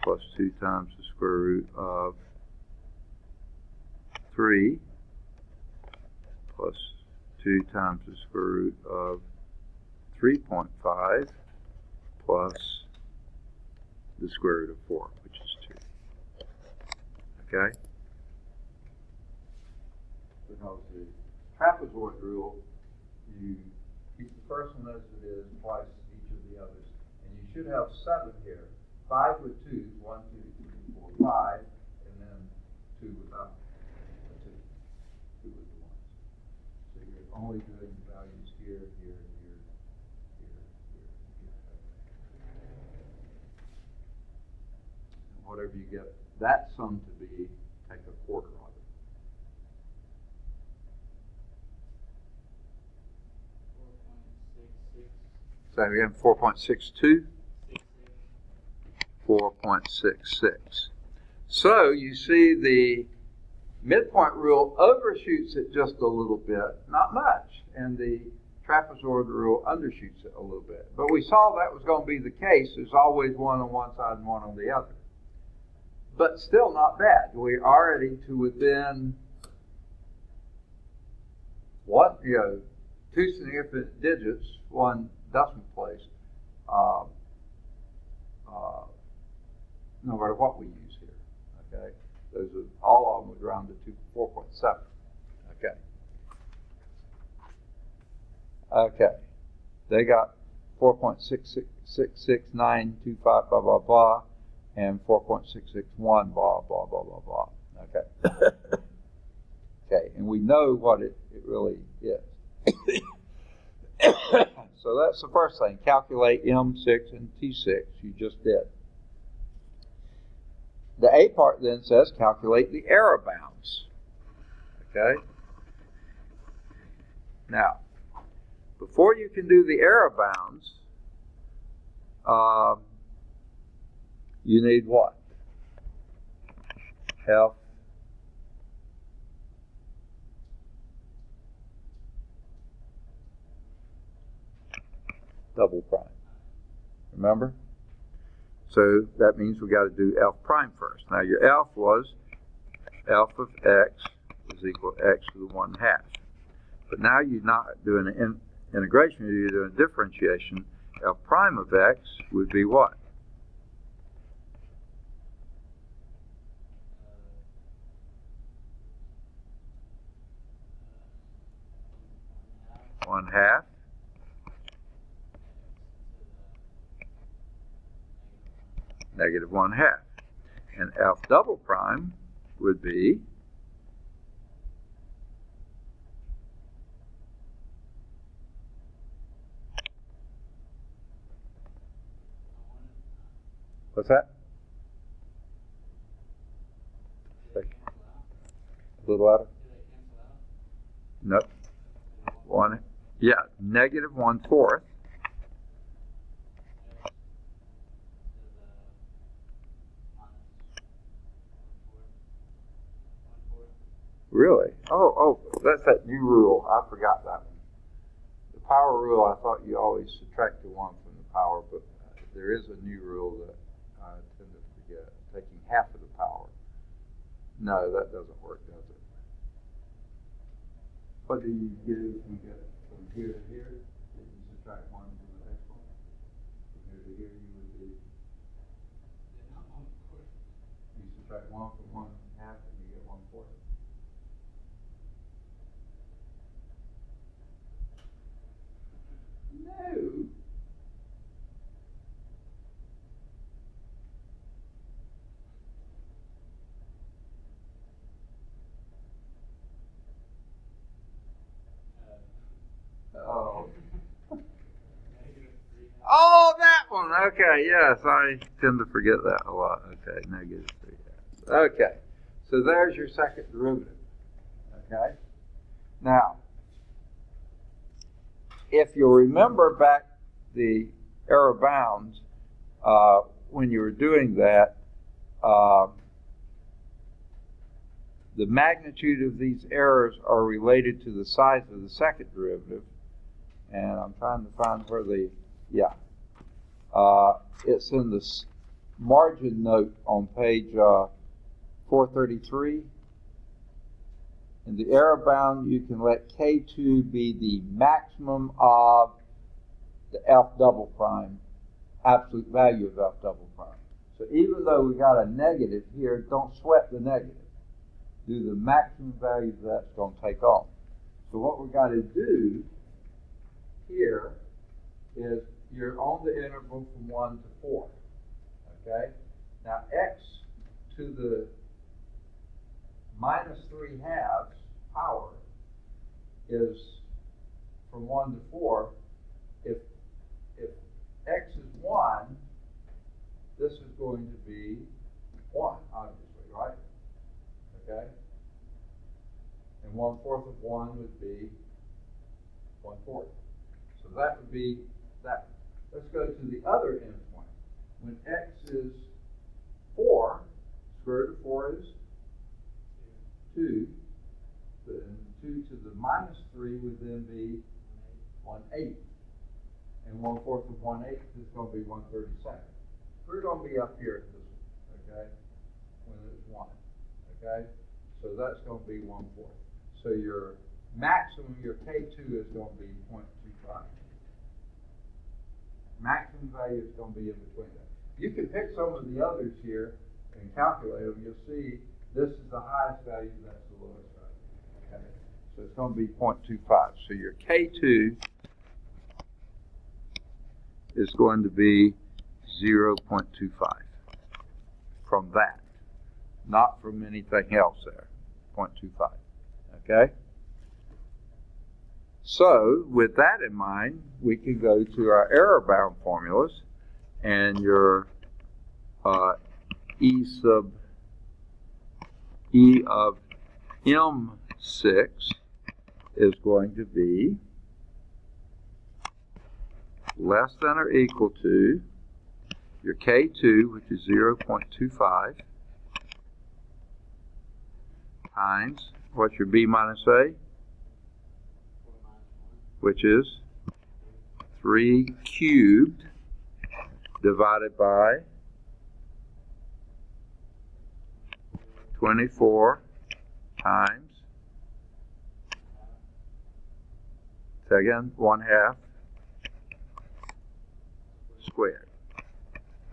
plus 2 times the square root of 3, plus 2 times the square root of 3.5, plus the square root of 4, which is 2. Okay? Because the trapezoid rule, you keep the first one as it is, twice each of the others. And you should have 7 here. 5 with 2s, 1, 2, 3, 4, 5, and then 2 without. So you're only doing values here, here, here, here, here, here. And whatever you get that sum to be, take a quarter of it. 4.66. Say again, 4.62? 4.66. So you see the midpoint rule overshoots it just a little bit, not much, and the trapezoid rule undershoots it a little bit. But we saw that was going to be the case. There's always one on one side and one on the other. But still not bad. We're already to within two significant digits, one decimal place, no matter what we use here. Okay, those are all of them would round to 4.7. Okay. Okay, they got 4.6666925 blah blah blah, and 4.661 blah blah blah blah blah. Okay. Okay, and we know what it really is. So that's the first thing. Calculate M6 and T6. You just did. The A part then says calculate the error bounds. Okay? Now, before you can do the error bounds, you need what? F double prime. Remember? So that means we got to do F prime first. Now your F was F of x is equal to x to the 1/2. But now you're not doing an integration, you're doing a differentiation. F prime of x would be what? (1/2) negative 1/2. And F double prime would be what's that? A little louder? Nope. Negative 1/4. really? Oh, that's that new rule. I forgot that one. The power rule, I thought you always subtracted 1 from the power, but there is a new rule that I tend to forget, taking half of the power. No, that doesn't work, does it? What do you do if you get from here to here? If you subtract 1 from the next one? From here to here, you would do. You subtract 1 from 1 half, and you get 1/4. No. Oh. Oh, that one. Okay, yes, I tend to forget that a lot. Okay, -3/2. Okay, so there's your second derivative. Okay. Now, if you remember back the error bounds, when you were doing that, the magnitude of these errors are related to the size of the second derivative. And I'm trying to find where it's in the margin note on page 433. In the error bound, you can let K2 be the maximum of the F double prime, absolute value of F double prime. So even though we got a negative here, don't sweat the negative. Do the maximum value that's going to take on. So what we got to do here is you're on the interval from 1 to 4. Okay? Now x to the -3/2 power is from 1 to 4. If x is 1, this is going to be 1, obviously, right? Okay? And 1/4 of 1 would be 1/4. So that would be that. Let's go to the other endpoint. When x is 4, square root of 4 is 2. Then 2 to the -3 would then be 1/8. And 1/4 of 1/8 is going to be 1/32. We're going to be up here at this one, okay? When it's 1, okay? So that's going to be 1/4. So your maximum, your K2 is going to be 0.25. Maximum value is going to be in between that. You can pick some of the others here and calculate them. You'll see this is the highest value, that's the lowest value. Okay? So it's going to be 0.25. So your K2 is going to be 0.25 from that, not from anything else there, 0.25. Okay? So, with that in mind, we can go to our error-bound formulas, and your E of M6 is going to be less than or equal to your K2, which is 0.25, times, what's your B minus A? Which is 3 cubed divided by 24 times, again, 1/2 squared.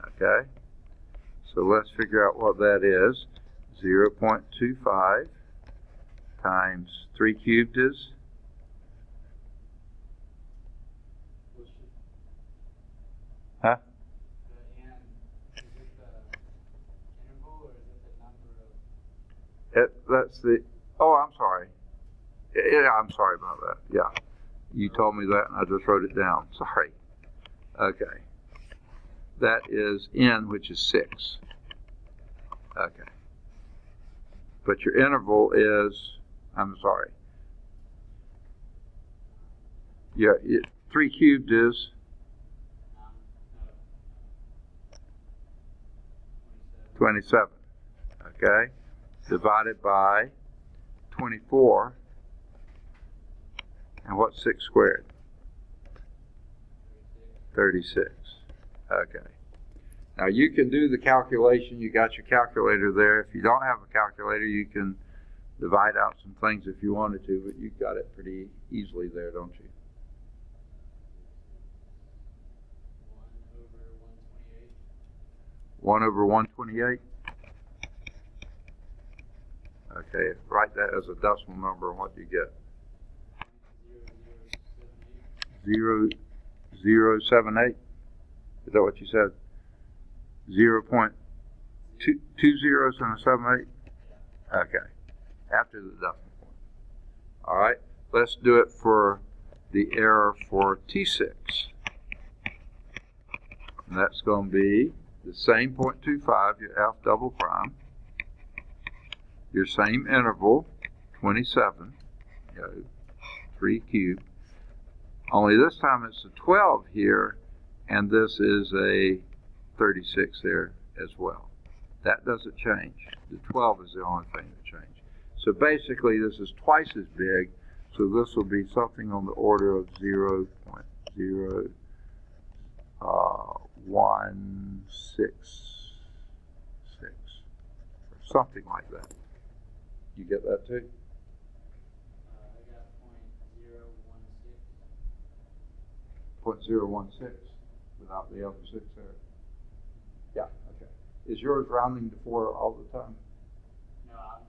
Okay? So let's figure out what that is. 0.25 times 3 cubed is? Huh? The n, is it the interval or is it the number of? That's the, oh, I'm sorry. Yeah, I'm sorry about that. Yeah. You told me that and I just wrote it down. Sorry. Okay. That is n, which is 6. Okay. But your interval is, I'm sorry. Yeah, 3 cubed is 27. Okay. Divided by 24. And what's 6 squared? 36. Okay. Now you can do the calculation. You got your calculator there. If you don't have a calculator, you can divide out some things if you wanted to, but you've got it pretty easily there, don't you? 1 over 128. Okay, write that as a decimal number, and what do you get? 0.0078. Is that what you said? 0.2 zeros and a 78? Okay, after the decimal point. All right, let's do it for the error for T6. And that's going to be the same 0.25, your F double prime, your same interval, 27, 3 cubed. Only this time it's a 12 here, and this is a 36 there as well. That doesn't change. The 12 is the only thing that changes. So basically this is twice as big, so this will be something on the order of 0.016, or something like that. You get that too? I got 0.016. 0.016 without the other 6 there. Yeah, okay. Is yours rounding to 4 all the time? No, I'm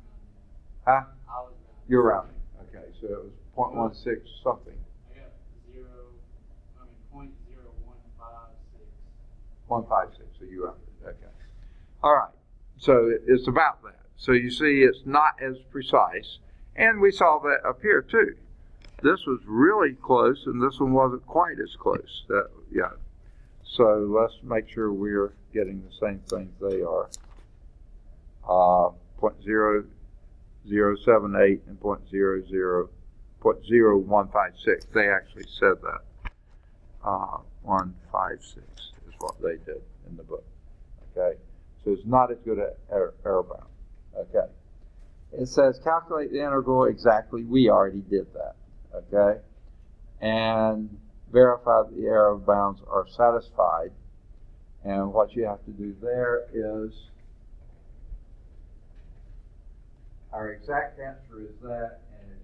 rounding. Huh? I was rounding. You're rounding. Okay, so it was 0.16 something. I got 0.0156. 156, so you rounded. Okay. All right. So it's about that. So you see it's not as precise. And we saw that up here too. This was really close, and this one wasn't quite as close. Yeah. So let's make sure we're getting the same things they are. 0.0078 and 0.0156. They actually said that. 156 is what they did in the book. Okay. So it's not as good at error bound. Okay. It says calculate the integral exactly. We already did that. Okay. And verify that the error bounds are satisfied. And what you have to do there is, our exact answer is that, and if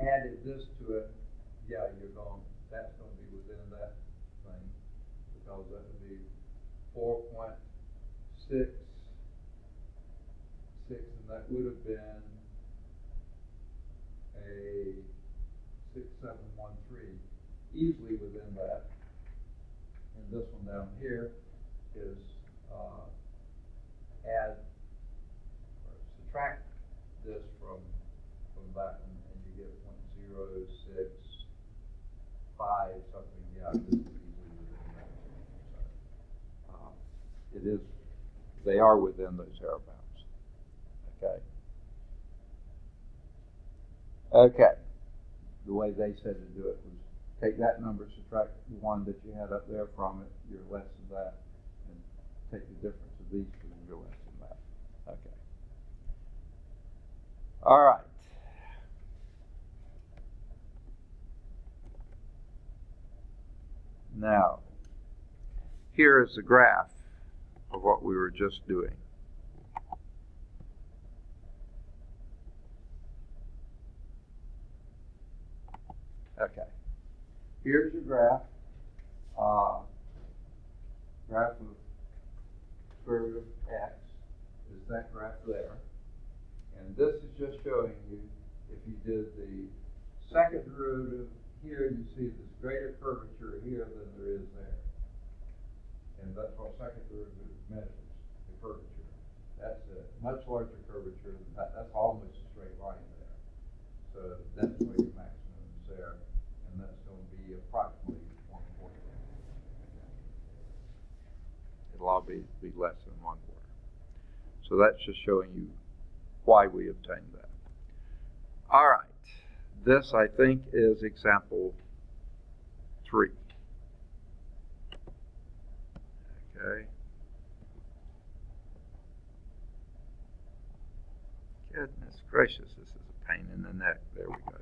you added this to it, yeah, that's going to be within that thing, because that would be 4.66, and that would have been a 6713, easily within that. And this one down here is add or subtract this from that one, and you get 0.065 something. Yeah, this is easily within that. So, it is. They are within those error bounds. Okay. Okay. The way they said to do it was take that number, subtract the one that you had up there from it, you're less than that, and take the difference of these two and you're less than that. Okay. All right. Now, here is the graph of what we were just doing. Okay. Here's your graph. Graph of square root of x is that graph there. And this is just showing you, if you did the second derivative here, you see this greater curvature here than there is there. And that's what second derivative measures, the curvature. That's a much larger curvature than that. That's almost a straight line there. So that's where your maximum is there. And that's going to be approximately 1/4. It'll all be less than 1/4. So that's just showing you why we obtained that. All right. This, I think, is example 3. Okay. Goodness. gracious, this is a pain in the neck. There we go.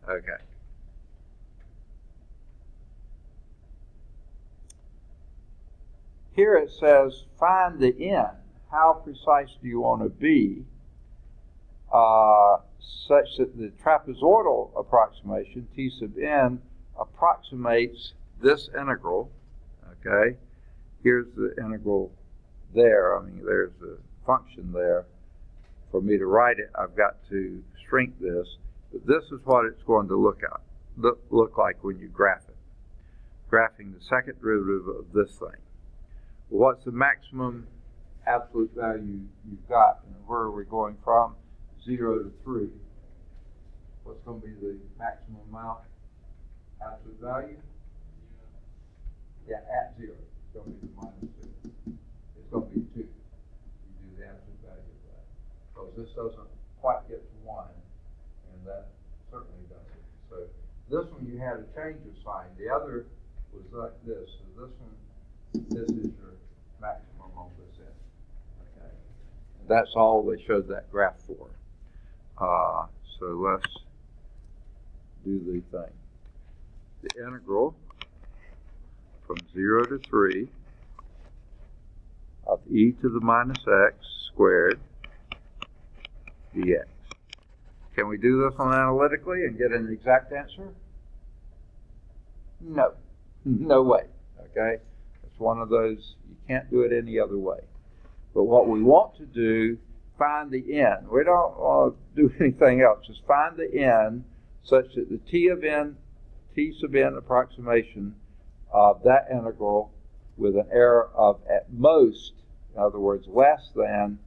Okay. Here it says, find the n. How precise do you want to be such that the trapezoidal approximation, t sub n, approximates this integral, okay? Here's the integral there. I mean, there's a function there. For me to write it, I've got to shrink this. But this is what it's going to look like when you graph it. Graphing the second derivative of this thing. Well, what's the maximum absolute value you've got? And where are we going from? 0 to 3. What's going to be the maximum amount? Absolute value? Yeah, at 0. It's going to be the minus 2. It's going to be 2. You do the absolute value of that. Because this doesn't quite get to 1. And that certainly doesn't. So this one you had a change of sign. The other was like this. So this one, this is your maximum on this end. Okay. And that's all they showed that graph for. So let's do the thing. The integral from 0 to 3 of e to the minus x squared dx. Can we do this one analytically and get an exact answer? No. No way. Okay? It's one of those, you can't do it any other way. But what we want to do, find the n. We don't want to do anything else. Just find the n such that the t sub n approximation of that integral with an error of at most, in other words, less than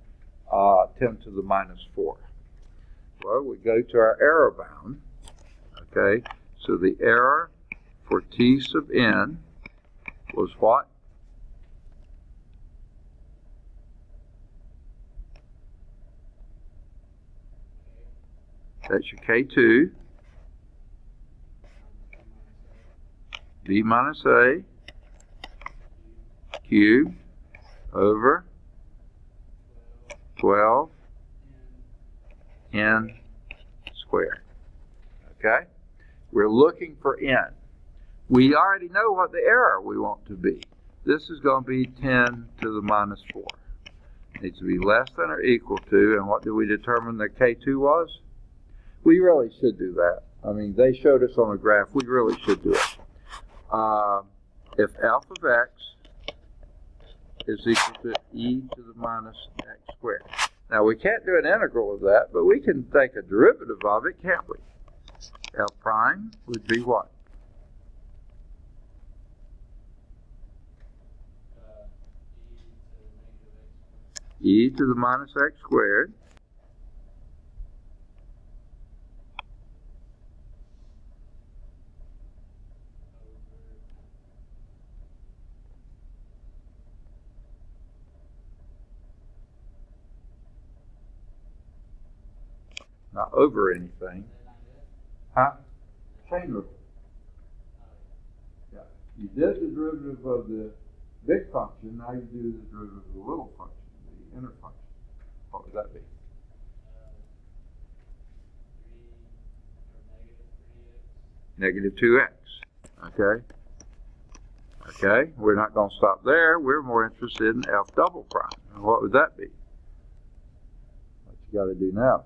10 to the minus 4. Well, we go to our error bound. Okay, so the error for t sub n was what? That's your K2, b minus a cubed over 12 n squared. Okay? We're looking for n. We already know what the error we want to be. This is going to be 10 to the minus 4. It needs to be less than or equal to, and what did we determine the K2 was? We really should do that. I mean, they showed us on a graph. We really should do it. If f of x is equal to e to the minus x squared. Now, we can't do an integral of that, but we can take a derivative of it, can't we? F prime would be what? E to the minus x squared. Not over anything. Huh? Chain rule. Yeah. You did the derivative of the big function, now you do the derivative of the little function, the inner function. What would that be? Negative 2x. Okay? Okay, we're not going to stop there. We're more interested in f double prime. And what would that be? What you got to do now?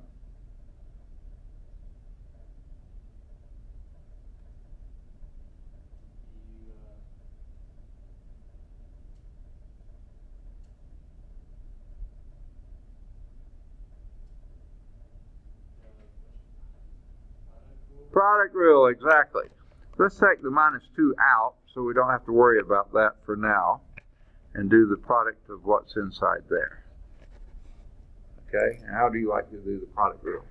Product rule, exactly. Let's take the minus 2 out so we don't have to worry about that for now and do the product of what's inside there. Okay, and how do you like to do the product rule?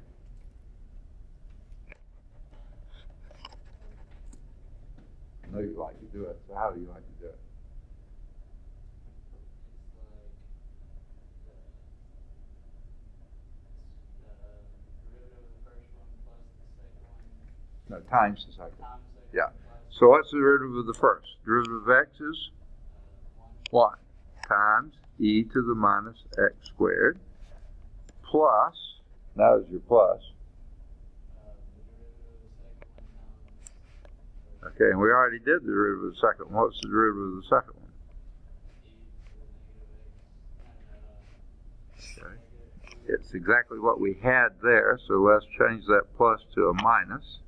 I know you like to do it, so how do you like to do it? No, times the second. Yeah. So what's the derivative of the first? Derivative of x is 1 times e to the minus x squared plus, now is your plus, okay, and we already did the derivative of the second one. What's the derivative of the second one? Okay. It's exactly what we had there, so let's change that plus to a minus.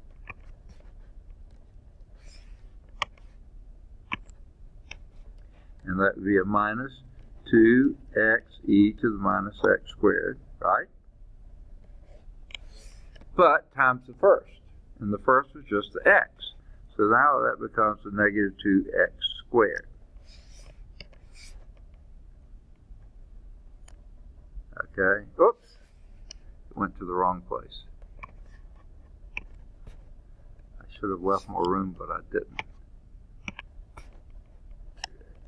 And that would be a minus 2x e to the minus x squared, right? But times the first, and the first was just the x. So now that becomes a negative 2x squared. Okay, oops, it went to the wrong place. I should have left more room, but I didn't.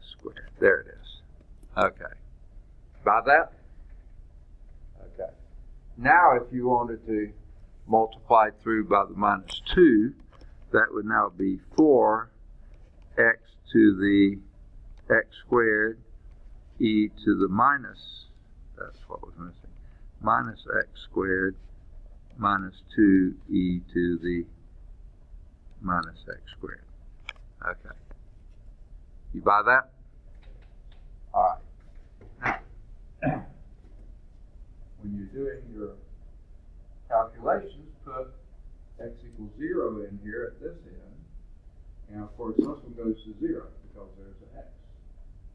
Square, there it is. Okay, got that? Okay, now if you wanted to multiply through by the minus 2, that would now be 4x to the x squared e to the minus, that's what was missing, minus x squared minus 2e to the minus x squared. Okay. You buy that? All right. Now, when you're doing your calculations, put x equals 0 in here at this end. And of course, this one goes to 0 because there's an x.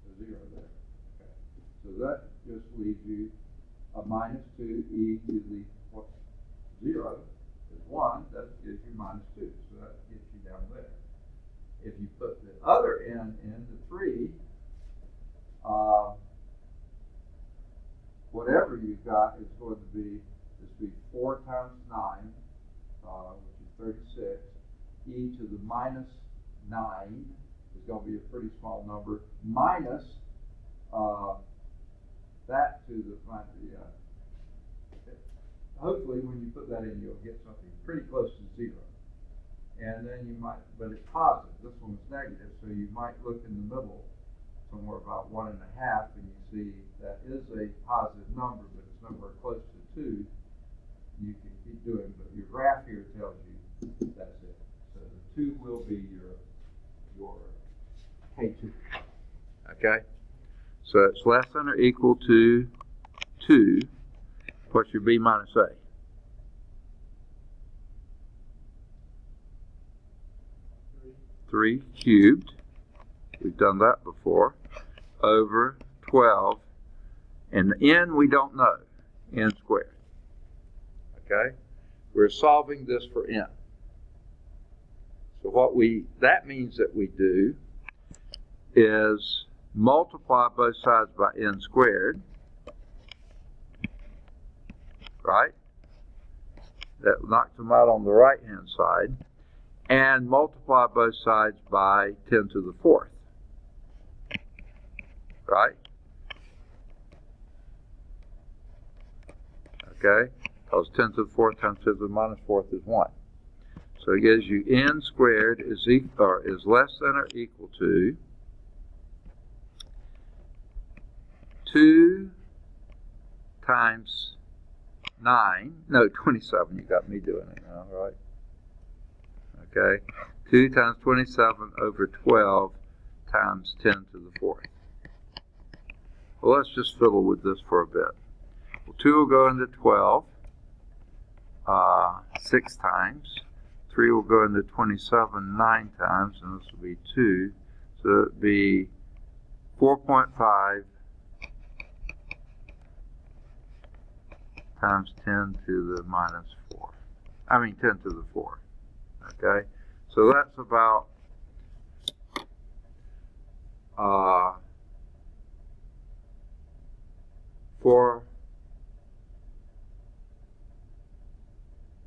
So 0 there. Okay. So that just leaves you a minus 2e to the what? 0 is 1. That gives you minus 2. So that gets you down there. If you put the other end in, the 3, whatever you've got is going to be, this will be 4 times 9, which is 36. E to the minus 9 is going to be a pretty small number, minus that to the minus, hopefully when you put that in, you'll get something pretty close to 0. And then you might, but it's positive. This one is negative, so you might look in the middle, somewhere about 1.5, and you see that is a positive number, but it's somewhere close to 2. You can keep doing, but your graph here tells you that's it. So the 2 will be your K2. Okay? So it's less than or equal to 2. What's your B minus A? 3 cubed. We've done that before. Over 12. And the n we don't know. N squared. Okay? We're solving this for n. So that means that we do is multiply both sides by n squared. Right? That knocks them out on the right hand side. And multiply both sides by 10 to the 4th. Right? Okay? Because 10 to the 4th times 10 to the minus 4th is 1. So it gives you n squared is less than or equal to 2 times 27. You got me doing it now, right? Okay, 2 times 27 over 12 times 10 to the 4th. Well, let's just fiddle with this for a bit. Well, 2 will go into 12 6 times. 3 will go into 27 9 times, and this will be 2. So it would be 4.5 times 10 to the minus 4. I mean 10 to the 4. Okay, so that's about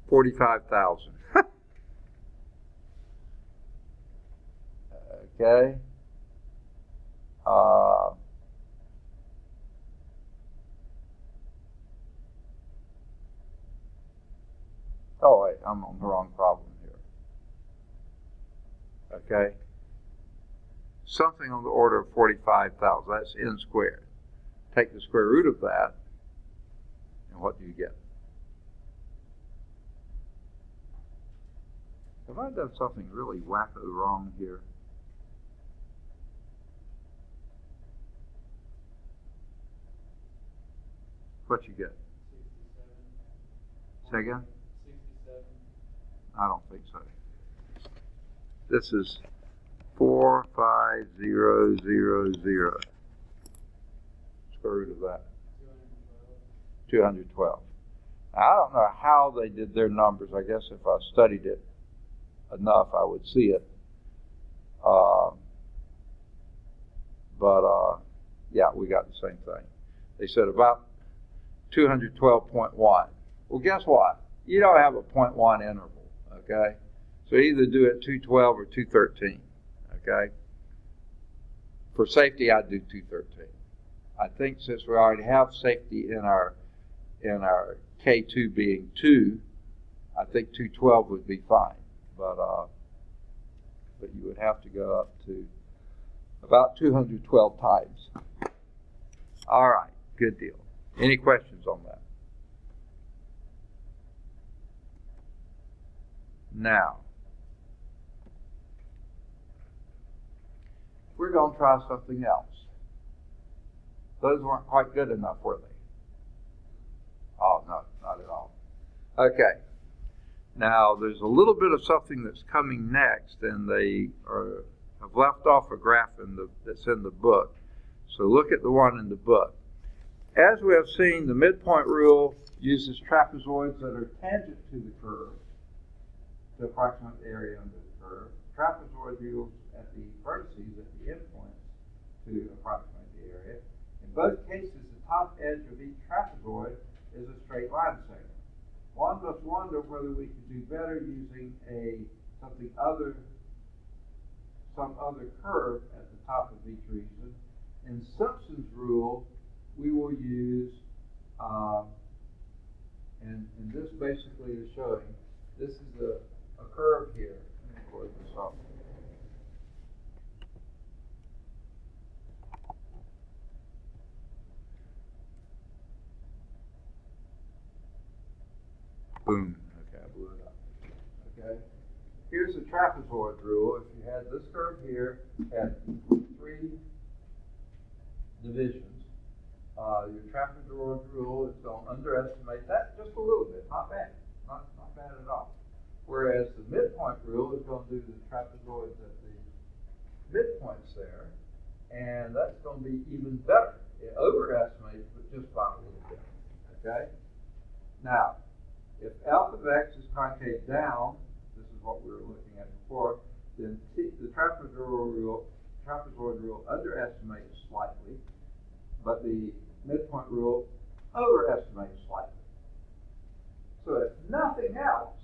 45,000. Okay. Oh wait, I'm on the wrong problem here. Okay. Something on the order of 45,000. That's n squared. take the square root of that, and what do you get? Have I done something really wacko wrong here? What you get? 67. Say again? 67. I don't think so. This is 45000. Square root of that. 212. Now, I don't know how they did their numbers. I guess if I studied it enough, I would see it. Yeah, we got the same thing. They said about 212.1. Well, guess what? You don't have a 0.1 interval, okay? So either do it 212 or 213, okay? For safety, I'd do 213. I think since we already have safety in our K2 being 2, I think 212 would be fine. But you would have to go up to about 212 times. All right, good deal. Any questions on that? Now, we're going to try something else. Those weren't quite good enough, were they? Oh, no, not at all. Okay. Now, there's a little bit of something that's coming next, and they have left off a graph that's in the book. So look at the one in the book. As we have seen, the midpoint rule uses trapezoids that are tangent to the curve to approximate the area under the curve. Trapezoid rules at the vertices, at the endpoints, to approximate the area. In both cases, the top edge of each trapezoid is a straight line segment. One must wonder whether we could do better using some other curve at the top of each region. In Simpson's rule, we will use, and this basically is showing, this is a curve here. Let me close this off. Boom. Okay, I blew it up. Okay. Here's the trapezoid rule. If you had this curve here, had 3 divisions, your trapezoid rule is going to underestimate that just a little bit. Not bad. Not bad at all. Whereas the midpoint rule is going to do the trapezoids at the midpoints there, and that's going to be even better. It overestimates, but just by a little bit. Okay? Now, if alpha of x is concave down, this is what we were looking at before, then the trapezoid rule underestimates slightly, but the midpoint rule overestimates slightly. So if nothing else,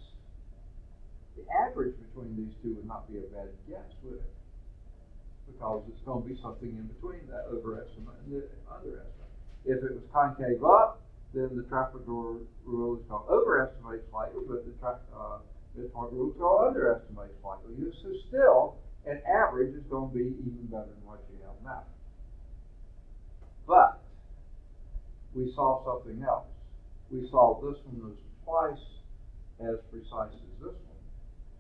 the average between these two would not be a bad guess, would it? Because it's going to be something in between that overestimate and the underestimate. If it was concave up, then the trapezoid rule is going to overestimate slightly, but the midpoint rule is going to underestimate slightly. So still, an average is going to be even better than what you have now. But we saw something else. We saw this one was twice as precise as this one.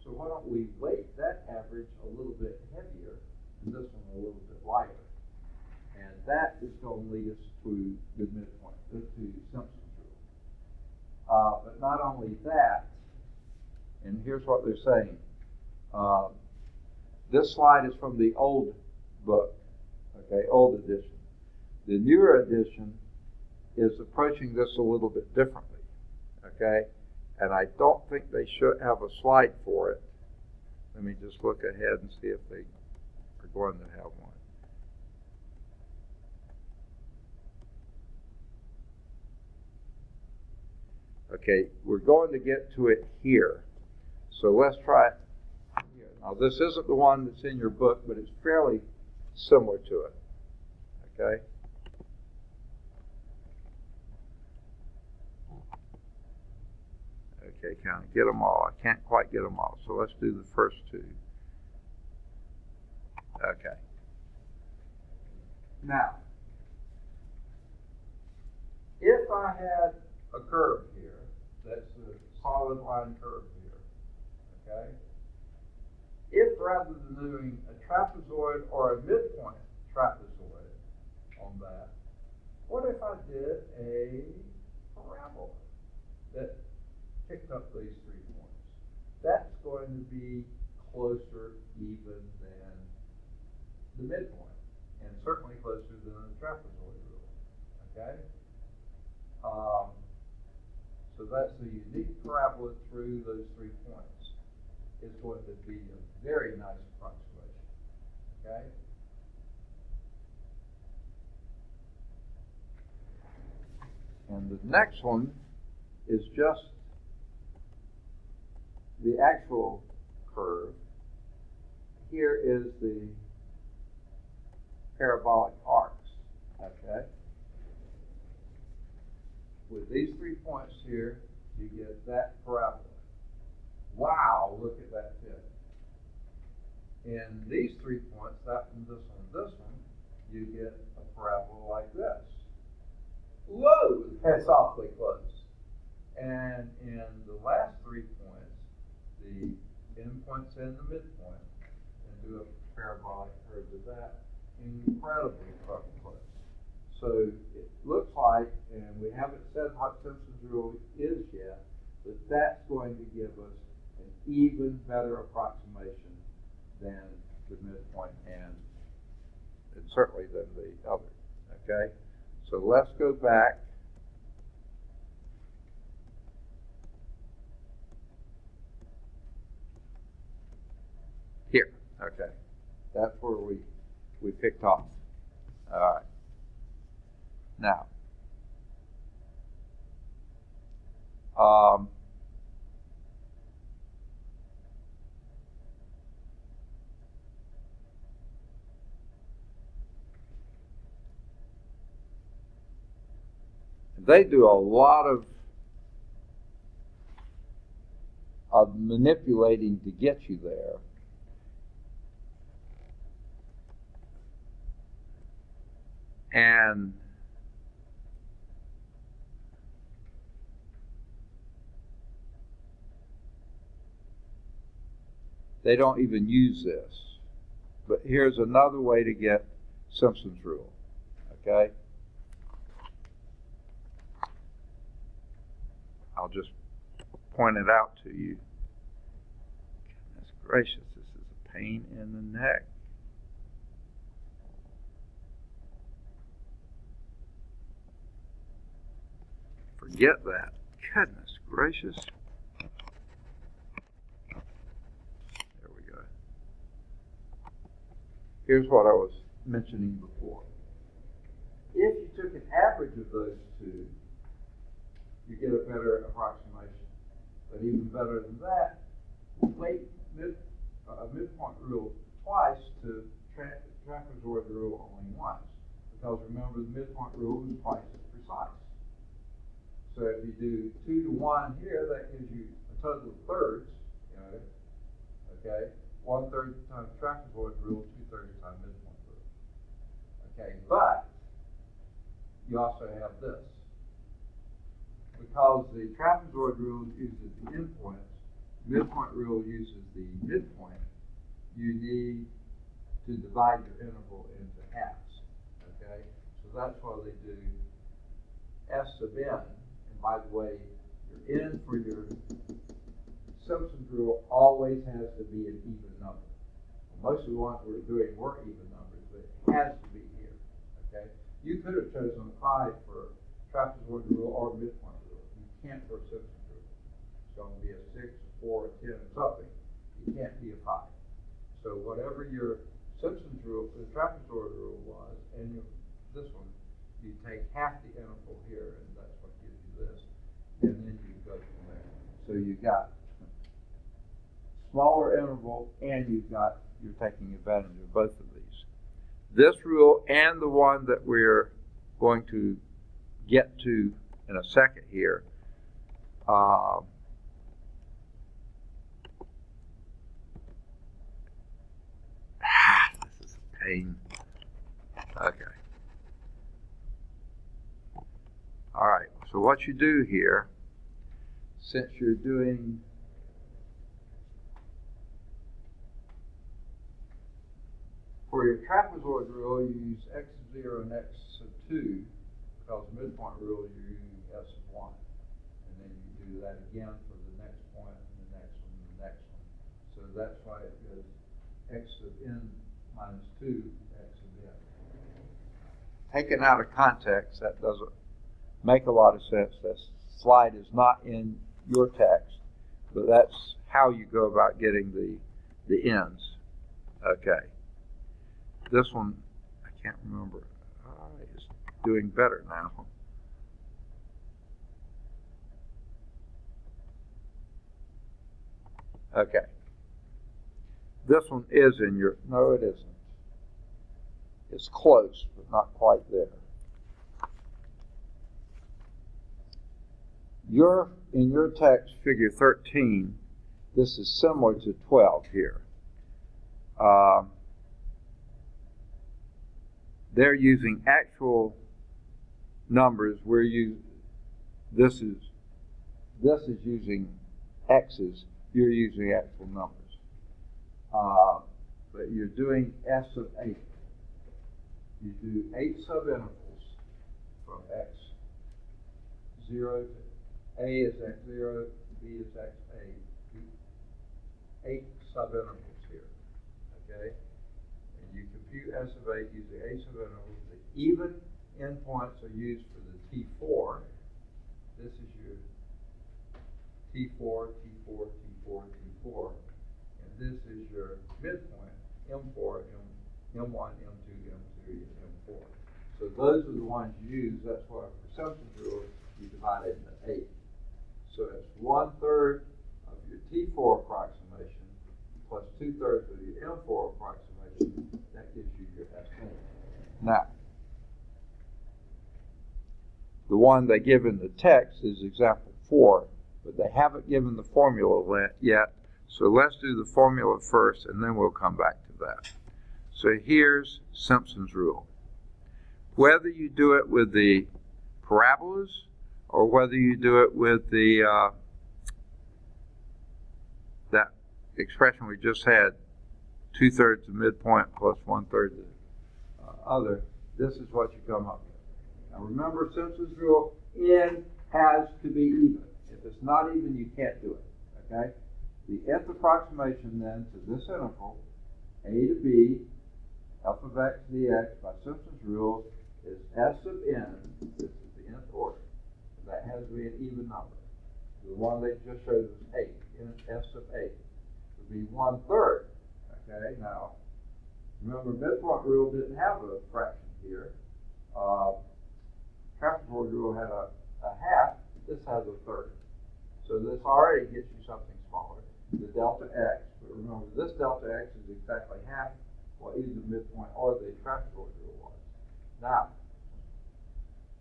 So why don't we weight that average a little bit heavier and this one a little bit lighter? And that is going to lead us to the midpoint, to Simpson's rule. But not only that, and here's what they're saying. This slide is from the old book, okay, old edition. The newer edition is approaching this a little bit differently, okay? And I don't think they should have a slide for it. Let me just look ahead and see if they are going to have one. Okay, we're going to get to it here. So let's try it here. Now, this isn't the one that's in your book, but it's fairly similar to it, okay? Okay, kind of get them all. I can't quite get them all, so let's do the first 2. Okay. Now, I had a curve here, that's a solid line curve here, okay? If rather than doing a trapezoid or a midpoint trapezoid on that, what if I did a parabola that picked up these 3 points? That's going to be closer even than the midpoint, and certainly closer than the trapezoid rule, okay? So that's a unique parabola through those 3 points. It's going to be a very nice approximation, okay? And the next one is just the actual curve. Here is the parabolic arcs, okay? With these 3 points here, you get that parabola. Wow, look at that tip. In these 3 points, that one, this one, you get a parabola like this. Whoa, that's awfully close. And in the last 3 points, the endpoints and the midpoint, and do a parabolic curve to that, incredibly fucking close. So it looks like, and we haven't said what Simpson's rule is yet, but that's going to give us an even better approximation than the midpoint and certainly than the other, okay? So let's go back. Here, okay. That's where we picked off. All right. Now, they do a lot of manipulating to get you there. And they don't even use this. But here's another way to get Simpson's rule, okay? I'll just point it out to you. Goodness gracious, this is a pain in the neck. Forget that. Goodness gracious. There we go. Here's what I was mentioning before. If you took an average of those two, you get a better approximation. But even better than that, midpoint rule twice to trapezoid rule only once. Because remember, the midpoint rule is twice as precise. So if you do 2 to 1 here, that gives you a total of thirds, you know, okay? 1/3 times trapezoid rule, 2/3 times midpoint rule. Okay, but you also have this. Because the trapezoid rule uses the endpoints, midpoint rule uses the midpoint, you need to divide your interval into halves, okay? So that's why they do S sub n. And by the way, your n for your Simpson's rule always has to be an even number. Most of the ones we're doing were even numbers, but it has to be here, okay? You could have chosen 5 for trapezoid rule or midpoint rule. You can't for Simpson's rule. It's going to be a 6, a 4, a 10, something. You can't be a 5. So whatever your Simpson's rule, the trapezoid rule was, and this one, you take half the interval here, and that's what gives you this, and then you go from there. So you got smaller interval, and you're taking advantage of both of these. This rule and the one that we're going to get to in a second here, this is a pain. Okay. All right, So what you do here, since you're doing for your trapezoid rule, you use x of 0 and x of 2, because midpoint rule you're using s of 1. And then you do that again for the next point and the next one and the next one. So that's why it goes x of n minus 2, x of n. Taken out of context, that doesn't make a lot of sense. That slide is not in your text, but that's how you go about getting the ends. Okay. This one, I can't remember. It's doing better now. Okay. This one is in your, no it isn't. It's close, but not quite there. In your text, figure 13, this is similar to 12 here. They're using actual numbers. This is using x's. You're using actual numbers. But you're doing s of 8. You do 8 subintervals from x 0 to a is x0, b is x8. 8 subintervals here. Okay? And you compute s of 8 using 8 subintervals. The even endpoints are used for the T4. This is your T4, T4, T4, T4. And this is your midpoint, M4, M1, M2, M3, and M4. So those are the ones you use. That's why for Simpson's rule, you divide it into 8. So it's 1/3 of your T4 approximation plus 2/3 of your M4 approximation. That gives you your estimate. Now, the one they give in the text is example 4, but they haven't given the formula yet. So let's do the formula first, and then we'll come back to that. So here's Simpson's rule. Whether you do it with the parabolas or whether you do it with the that expression we just had, 2/3 the midpoint plus 1/3 the other, this is what you come up with. Now remember Simpson's rule, n has to be even. If it's not even, you can't do it, okay? The nth approximation then to this interval, a to b, f of x dx by Simpson's rule is s of n, this is the nth order. That has to be an even number. The one they just showed was 8, s of 8 would be 1/3, okay? Now, remember midpoint rule didn't have a fraction here. Trapezoid rule had a half, this has a 1/3. So this already gets you something smaller. The delta x, but remember this delta x is exactly half what either the midpoint or the trapezoid rule was. Now,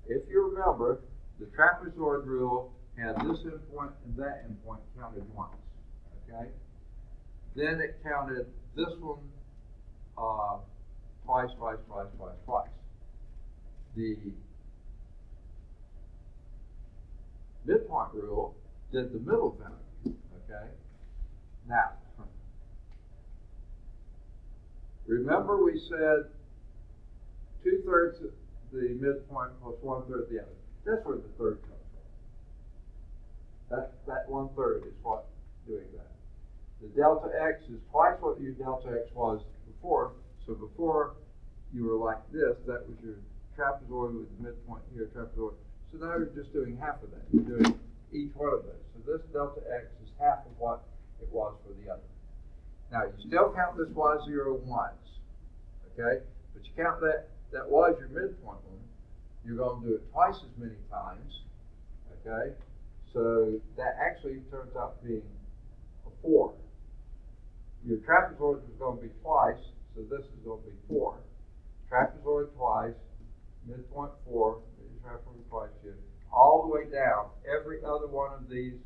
if you remember, the trapezoid rule had this endpoint and that endpoint counted once, okay? Then it counted this one twice. The midpoint rule did the middle value, okay? Now, remember we said 2/3 the midpoint plus 1/3 the other. That's where the third comes from. That 1/3 is what doing that. The delta x is twice what your delta x was before. So before you were like this, that was your trapezoid with the midpoint here, trapezoid. So now you're just doing half of that. You're doing each one of those. So this delta x is half of what it was for the other. Now you still count this y0 once, okay? But you count that was your midpoint one. You're going to do it twice as many times, okay? So that actually turns out being a 4. Your trapezoid is going to be twice, so this is going to be 4. Trapezoid twice, midpoint 4, trapezoid twice here, all the way down. Every other one of these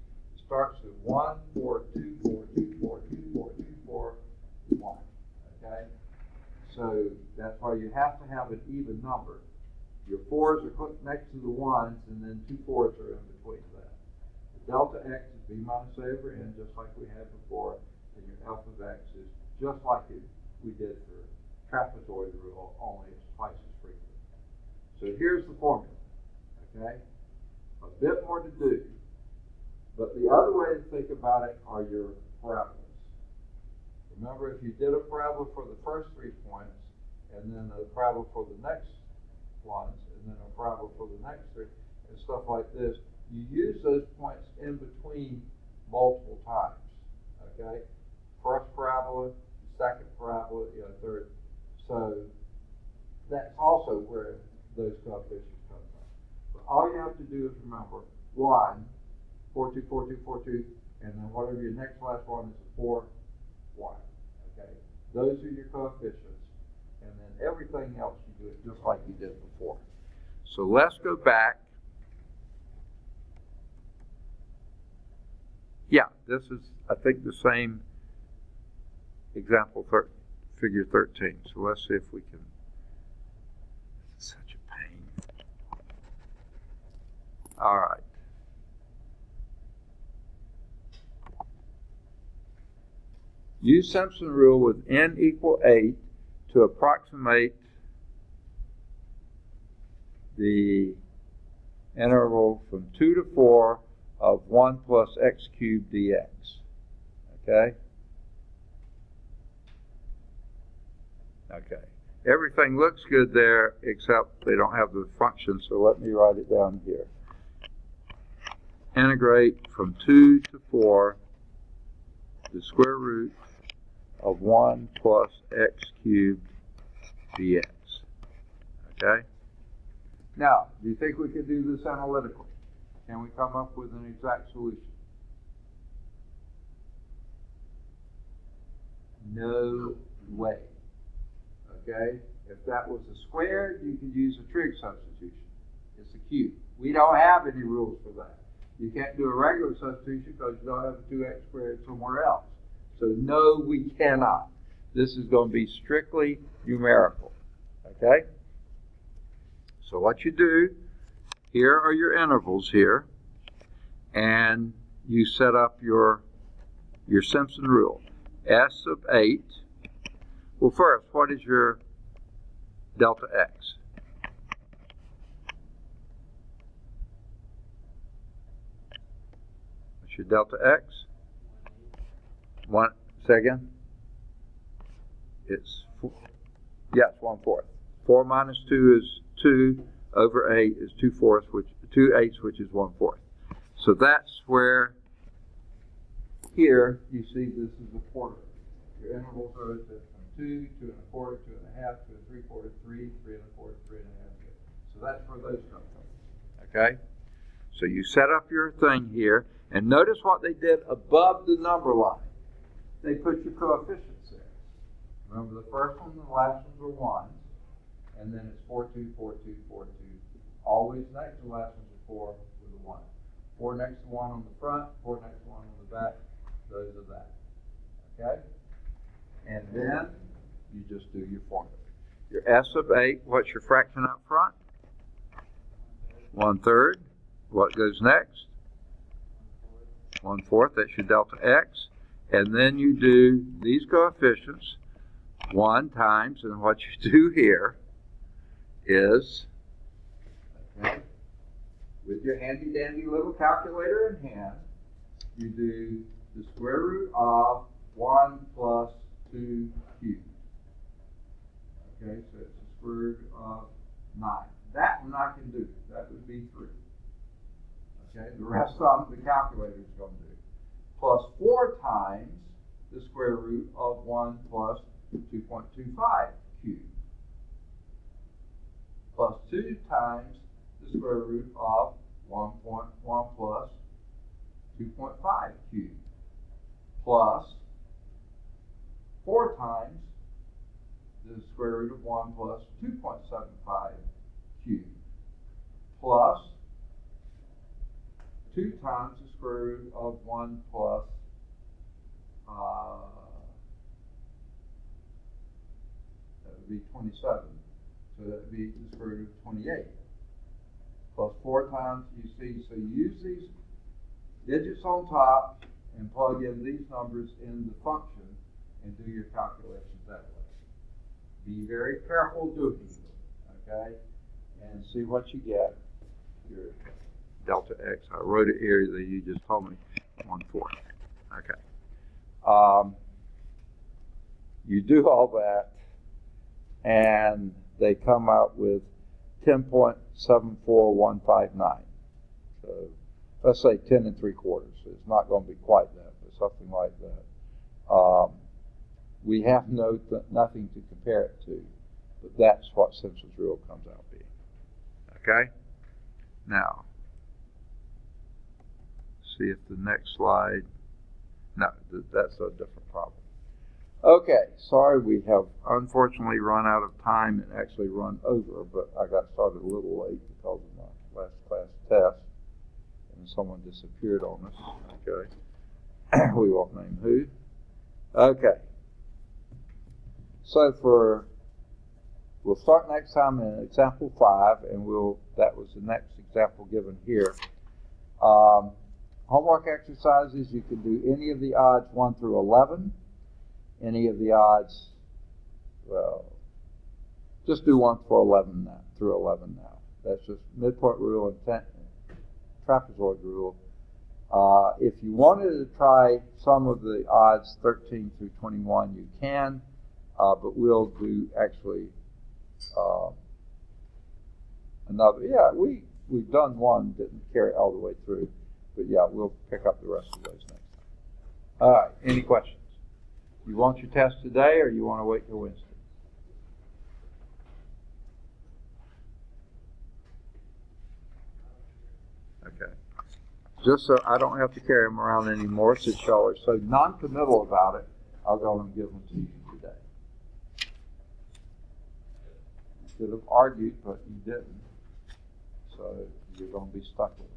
starts with 1, 4, 2, 4, 2, 4, 2, 4, 2, 4, 1, okay? So that's why you have to have an even number Your 4s are clicked next to the 1s, and then 2 4s are in between that. The delta x is b minus a over n, just like we had before, and your f of x is just like we did for trapezoid rule, only it's twice as frequent. So here's the formula, okay? A bit more to do, but the other way to think about it are your parabolas. Remember, if you did a parabola for the first 3 points, and then a parabola for the next ones, and then a parabola for the next 3, and stuff like this, you use those points in between multiple times, okay? First parabola, second parabola, third. So that's also where those coefficients come from. But all you have to do is remember 1, 4, 2, 4, 2, 4, 2, and then whatever your next last one is a 4, 1. Okay? Those are your coefficients. And then everything else you do it just like you did before. So let's go back. Yeah, this is, I think, the same example, figure 13. So let's see if we can. This is such a pain. All right. Use Simpson rule with n equal 8 to approximate the interval from 2 to 4 of 1 plus x cubed dx. Okay? Okay. Everything looks good there except they don't have the function, so let me write it down here. Integrate from 2 to 4 the square root of 1 plus x cubed dx. Okay? Now, do you think we could do this analytically? Can we come up with an exact solution? No way. Okay? If that was a square, you could use a trig substitution. It's a cube. We don't have any rules for that. You can't do a regular substitution because you don't have a 2x squared somewhere else. So no, we cannot. This is going to be strictly numerical. Okay? So what you do, here are your intervals here, and you set up your Simpson rule. S of 8. Well, first, what is your delta x? What's your delta x? 1, say again? It's 1/4. 4 minus 2 is 2 over 8 is 2/4, which 2/8, which is 1/4. So that's where here you see this is a quarter. Your intervals are from 2, 2 1/4, 2 1/2, 2 3/4, 3, 3 1/4, 3 1/2. So that's where those come from. Okay? So you set up your thing here, and notice what they did above the number line. They put your coefficients there. Remember, the first one and the last ones are 1s, and then it's 4, 2, 4, 2, 4, 2. Always next to the last one's a 4 with a 1. 4 next to 1 on the front, 4 next to 1 on the back. Those are that. Okay? And then you just do your formula. Your S of 8, what's your fraction up front? 1/3. What goes next? 1/4. That's your delta x. And then you do these coefficients 1 times, and what you do here is, okay, with your handy dandy little calculator in hand, you do the square root of 1 plus 2 cubed. Okay, so it's the square root of 9. That one I can do. That would be 3. Okay, the rest of them the calculator is going to do. Plus 4 times the square root of 1 plus 2.25 cubed. Plus 2 times the square root of 1.1 plus 2.5 cubed. Plus 4 times the square root of 1 plus 2.75 cubed. Plus 2 times the square root of 1 plus that would be 27. So that would be the square root of 28. Plus 4 times, you see, so you use these digits on top and plug in these numbers in the function and do your calculations that way. Be very careful doing it, okay? And see what you get. Your delta x, I wrote it here that you just told me, 1/4. Okay. You do all that, and they come out with 10.74159. So let's say 10 3/4. It's not going to be quite that, but something like that. We have nothing to compare it to, but that's what Simpson's rule comes out being. Okay? Now, see if the next slide, no, that's a different problem. Okay, sorry, we have unfortunately run out of time and actually run over, but I got started a little late because of my last class test, and someone disappeared on us. Okay, we won't name who. Okay, so we'll start next time in example 5, and that was the next example given here. Homework exercises, you can do any of the odds 1 through 11. Any of the odds, well, just do 1 through 11 now. That's just midpoint rule and trapezoid rule. If you wanted to try some of the odds 13 through 21, you can, but we'll do actually another. Yeah, we've done one, didn't carry it all the way through, but yeah, we'll pick up the rest of those next time. All right, any questions? You want your test today, or you want to wait till Wednesday? Okay. Just so I don't have to carry them around anymore, since y'all are so non-committal about it, I'll go and give them to you today. You should have argued, but you didn't. So you're going to be stuck with it.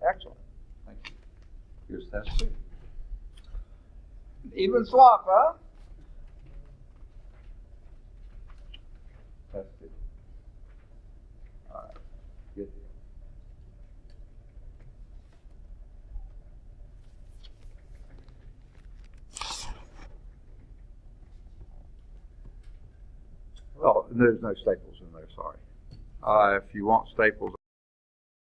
Excellent. Thank you. Here's test 2. Even swap, huh? Test 2. All right. Good deal. Well, there's no staples in there, sorry. If you want staples,